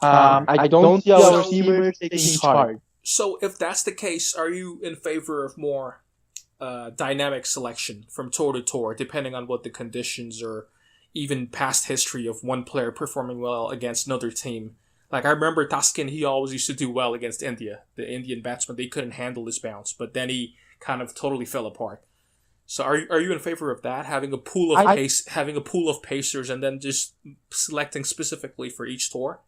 I don't see our seamers taking charge. So if that's the case, are you in favor of more dynamic selection from tour to tour, depending on what the conditions or even past history of one player performing well against another team? Like I remember Taskin, he always used to do well against India. The Indian batsmen, they couldn't handle his bounce, but then he kind of totally fell apart. So are you in favor of that, having a pool of pacers and then just selecting specifically for each tour?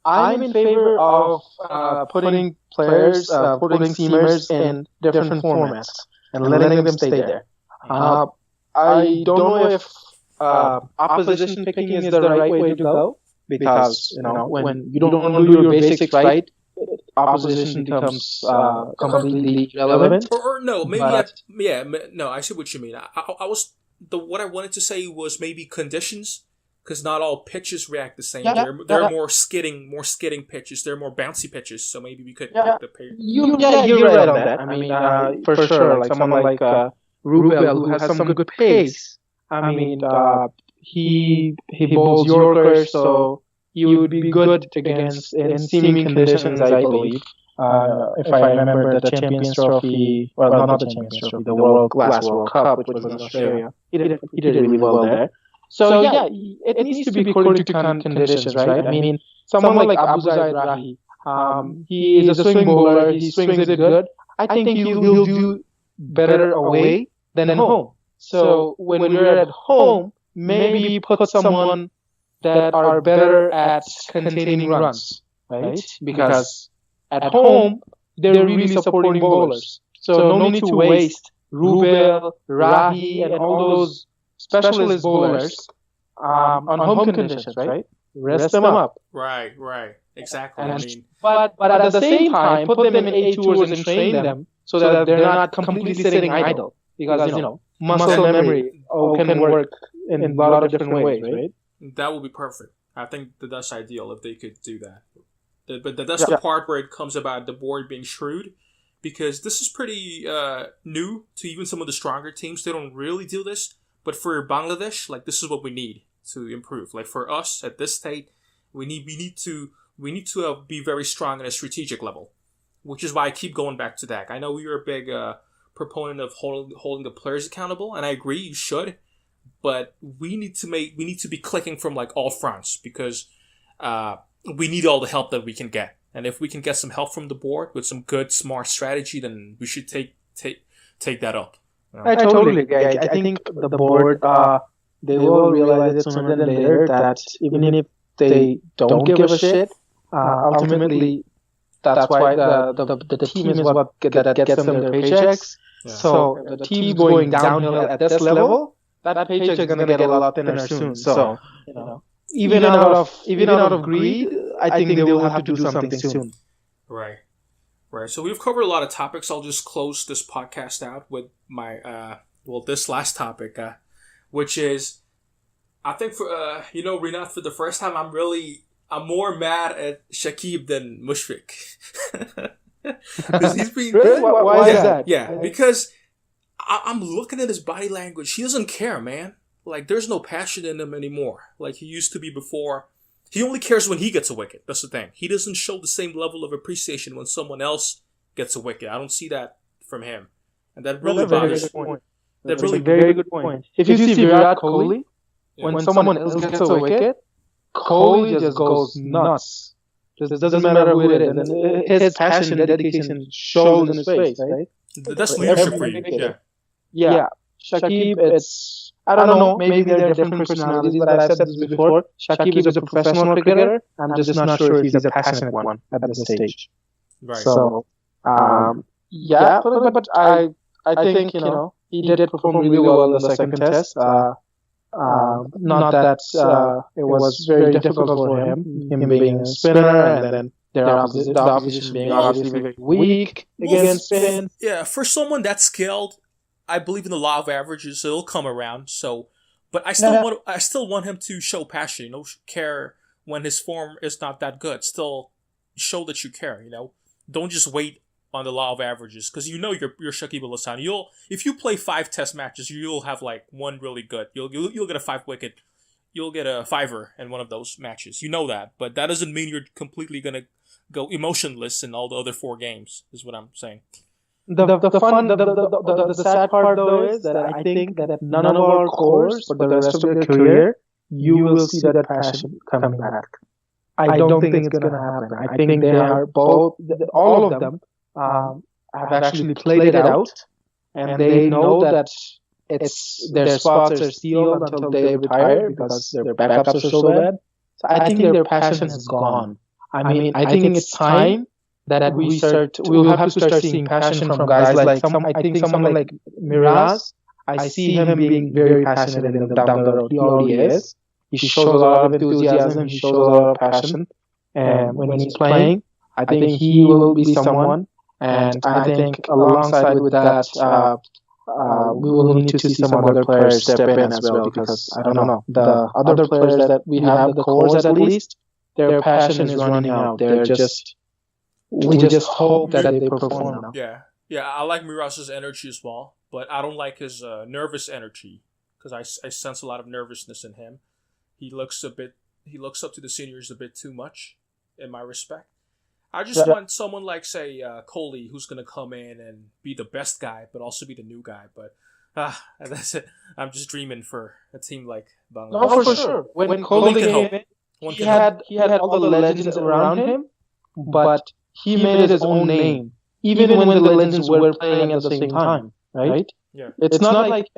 I'm in favor of putting players, putting seamers in different formats and letting them stay there. I don't know if opposition picking is the right way to go because when you don't do your basics right, opposition becomes completely irrelevant. Or no, maybe no. I see what you mean. What I wanted to say was maybe conditions. Because not all pitches react the same. There are more skidding pitches. There are more bouncy pitches. So maybe we could pick the pair. You're right on that. I mean, for sure, like someone like Rubel, who has some good pace. I mean, he bowls Yorkers, so he would be good against in seaming conditions, I believe. If I remember the Champions Trophy, well, not the Champions Trophy, the last World Cup, which was in Australia. He did really well there. So it needs to be according to conditions, right? I mean, someone like Abu Zaid Rahi, he is a swing bowler. He swings it good. I think he'll do better away than at home. So when we're at home, maybe put someone that are better at containing runs, right? Because at home they're really supporting bowlers. So no need to waste Rubel, Rahi, and all those specialist bowlers on home conditions, right? Rest them up. Right, exactly. But at the same time, put them in A tours and train them so that they're not completely sitting idle. Because muscle memory can work in a lot of different ways, right? That would be perfect. I think that's ideal if they could do that. But that's the part where it comes about the board being shrewd. Because this is pretty new to even some of the stronger teams. They don't really do this. But for Bangladesh, like this is what we need to improve. Like for us at this state, we need to be very strong at a strategic level, which is why I keep going back to that. I know you're a big proponent of holding the players accountable, and I agree you should. But we need to be clicking from like all fronts because we need all the help that we can get. And if we can get some help from the board with some good, smart strategy, then we should take that up. I totally agree. I think the board, they will realize it sooner than later that even if they don't give a shit, ultimately that's why the team is what that gets them their paychecks. Yeah. So if the team's going downhill at this level, that paycheck is going to get a lot thinner soon. So even out of greed, I think they will have to do something soon. Right. So we've covered a lot of topics. I'll just close this podcast out with my this last topic. which is, I think for Rinat, for the first time, I'm more mad at Shakib than Mushfiq. Because he's been Really? Why is that? Yeah, because I'm looking at his body language. He doesn't care, man. Like, there's no passion in him anymore, like he used to be before. He only cares when he gets a wicket. That's the thing. He doesn't show the same level of appreciation when someone else gets a wicket. I don't see that from him, and that really bothers me. That's a very good point. If you see Virat Kohli, when someone else gets a wicket, Kohli just goes nuts. Just doesn't matter who it is. And his passion, dedication shows in his face, right? That's leadership for you. Yeah. Shakib, it's, I don't know, maybe they're different personalities, but I've said this before. Shakib is a professional cricketer. I'm just not sure if he's a passionate one at this stage. Right. So, yeah, but I think, he did perform really well in the second test. Not that it was very difficult for him being a spinner, and then the opposition being obviously very weak against spin. Yeah, for someone that's skilled, I believe in the law of averages. It'll come around. So, but I still want him to show passion. Care when his form is not that good. Still show that you care. Don't just wait on the law of averages, because you're Shakib Al Hasan. If you play 5 test matches, you'll have like one really good. You'll get a 5-wicket. You'll get a 5-er in one of those matches. You know that, but that doesn't mean you're completely gonna go emotionless in all the other 4 games. Is what I'm saying. The sad part though is that I think that none of our cores for the rest of their career, you will see that passion coming back. I don't think it's gonna happen. I think they are both, all of them, have actually played it out, and they know that their spots are sealed until they retire because their backups are so bad. So I think their passion has gone. I mean, I think it's time that we'll have to start seeing passion from guys like someone like Miraz. I see him being very passionate down the road. He already is. He shows a lot of enthusiasm. He shows a lot of passion. And when he's playing, I think he will be someone. And I think alongside with that, we will need to see some other players step in as well, because I don't know, the other players that we have, the cores at least, their passion is running out. We just hope that they perform now. Yeah. I like Miraz's energy as well, but I don't like his nervous energy, because I sense a lot of nervousness in him. He looks up to the seniors a bit too much, in my respect. I just want someone like, say, Kohli, who's going to come in and be the best guy, but also be the new guy. But that's it. I'm just dreaming for a team like Bangladesh. No, for sure. When Kohli came in, he had all the legends around him, but he made his own name, even when the legends were playing at the same time, right? Yeah. It's not like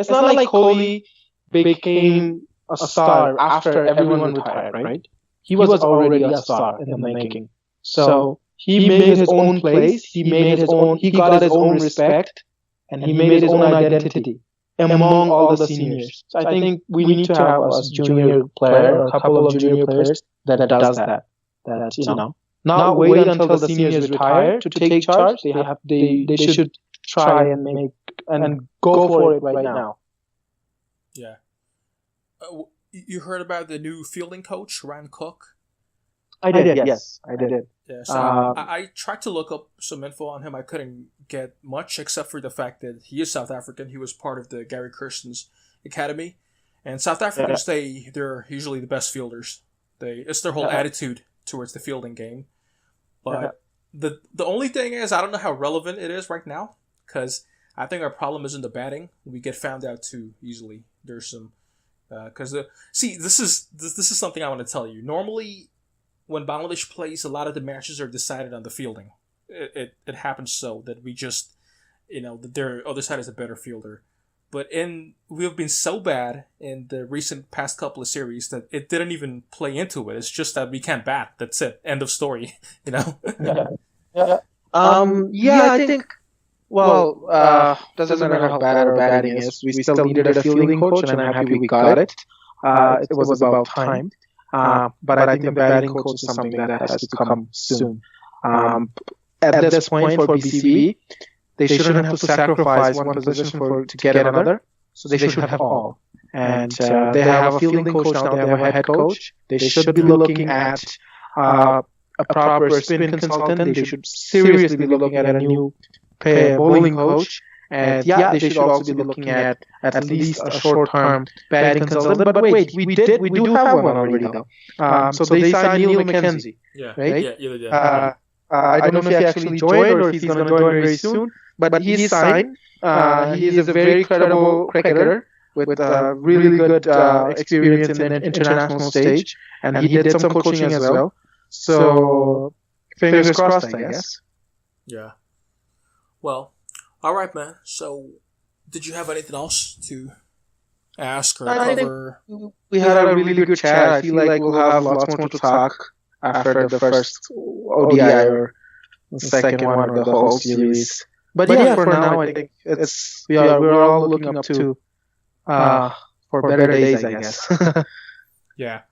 Kohli became a star after everyone retired, right? He was already a star in the making. So he made his own place. He got his own respect, and he made his own identity among all the seniors. So I think we need to have a junior player, or a couple of junior players that does that. Not wait until the seniors retire to take charge. They should try and go for it right now. Yeah. You heard about the new fielding coach, Ryan Cook? I did, yes. I did. Yeah, so I tried to look up some info on him. I couldn't get much, except for the fact that he is South African. He was part of the Gary Kirsten's academy. And South Africans, they're usually the best fielders. It's their whole attitude towards the fielding game. But the only thing is, I don't know how relevant it is right now, because I think our problem isn't the batting. We get found out too easily. There's some... this is something I want to tell you. Normally, when Bangladesh plays, a lot of the matches are decided on the fielding. It happens so that we just, their other side is a better fielder. But we have been so bad in the recent past couple of series that it didn't even play into it. It's just that we can't bat. That's it. End of story. I think. Well, doesn't matter how bad our batting is. We still needed a fielding coach, and I'm happy we got it. It was about time. But I think the batting coach is something that has to come soon. At this point for BCB, they shouldn't have to sacrifice one position to get another, so they should have all. And they have a fielding coach now. They have a head coach. They should be looking at a proper spin consultant. They should seriously be looking at a new bowling coach. And yeah, they should also be looking at least a short-term batting consultant. But wait, we do have one already though. So they signed Neil McKenzie. Yeah, right? Yeah. I don't know if he actually joined or if he's going to join very soon. But he's signed. He is a very credible cricketer with really good experience in the international stage, and he did some coaching as well. So fingers crossed, I guess. Yeah. Well. All right, man. So, did you have anything else to ask or cover? We had a really good chat. I feel like we'll have lots more to talk after the first ODI or the second one or the whole series. But yeah, for now, I think we're all looking up to for better days, I guess. Yeah.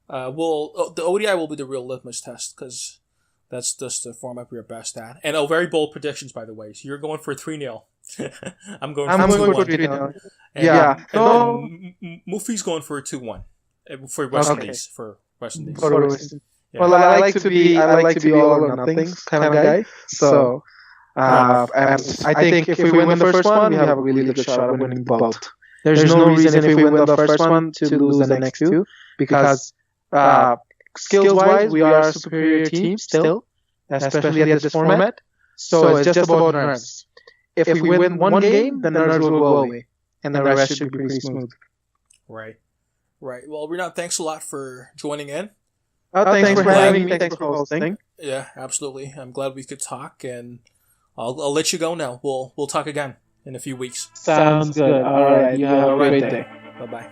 The ODI will be the real litmus test because that's just the format we're best at. And very bold predictions, by the way. So you're going for 3-0. I'm going for 3-0. Yeah. Mufi's going for a 2-1 for West Indies. For West Indies. Yeah. Well, I like to be all or nothing kind of guy. So and I think if we win the first one, we have a really good shot at winning both. There's no reason if we win the first one to lose the next two because skills-wise, we are a superior team still, especially at this format. So it's just about nerves. If we win one game, the nerves will go away, and the rest should be pretty smooth. Right. Well, Rinat, thanks a lot for joining in. Thanks for having me. Thanks for hosting. Yeah, absolutely. I'm glad we could talk, and I'll let you go now. We'll talk again in a few weeks. Sounds good. All right. You have a great day. Bye-bye.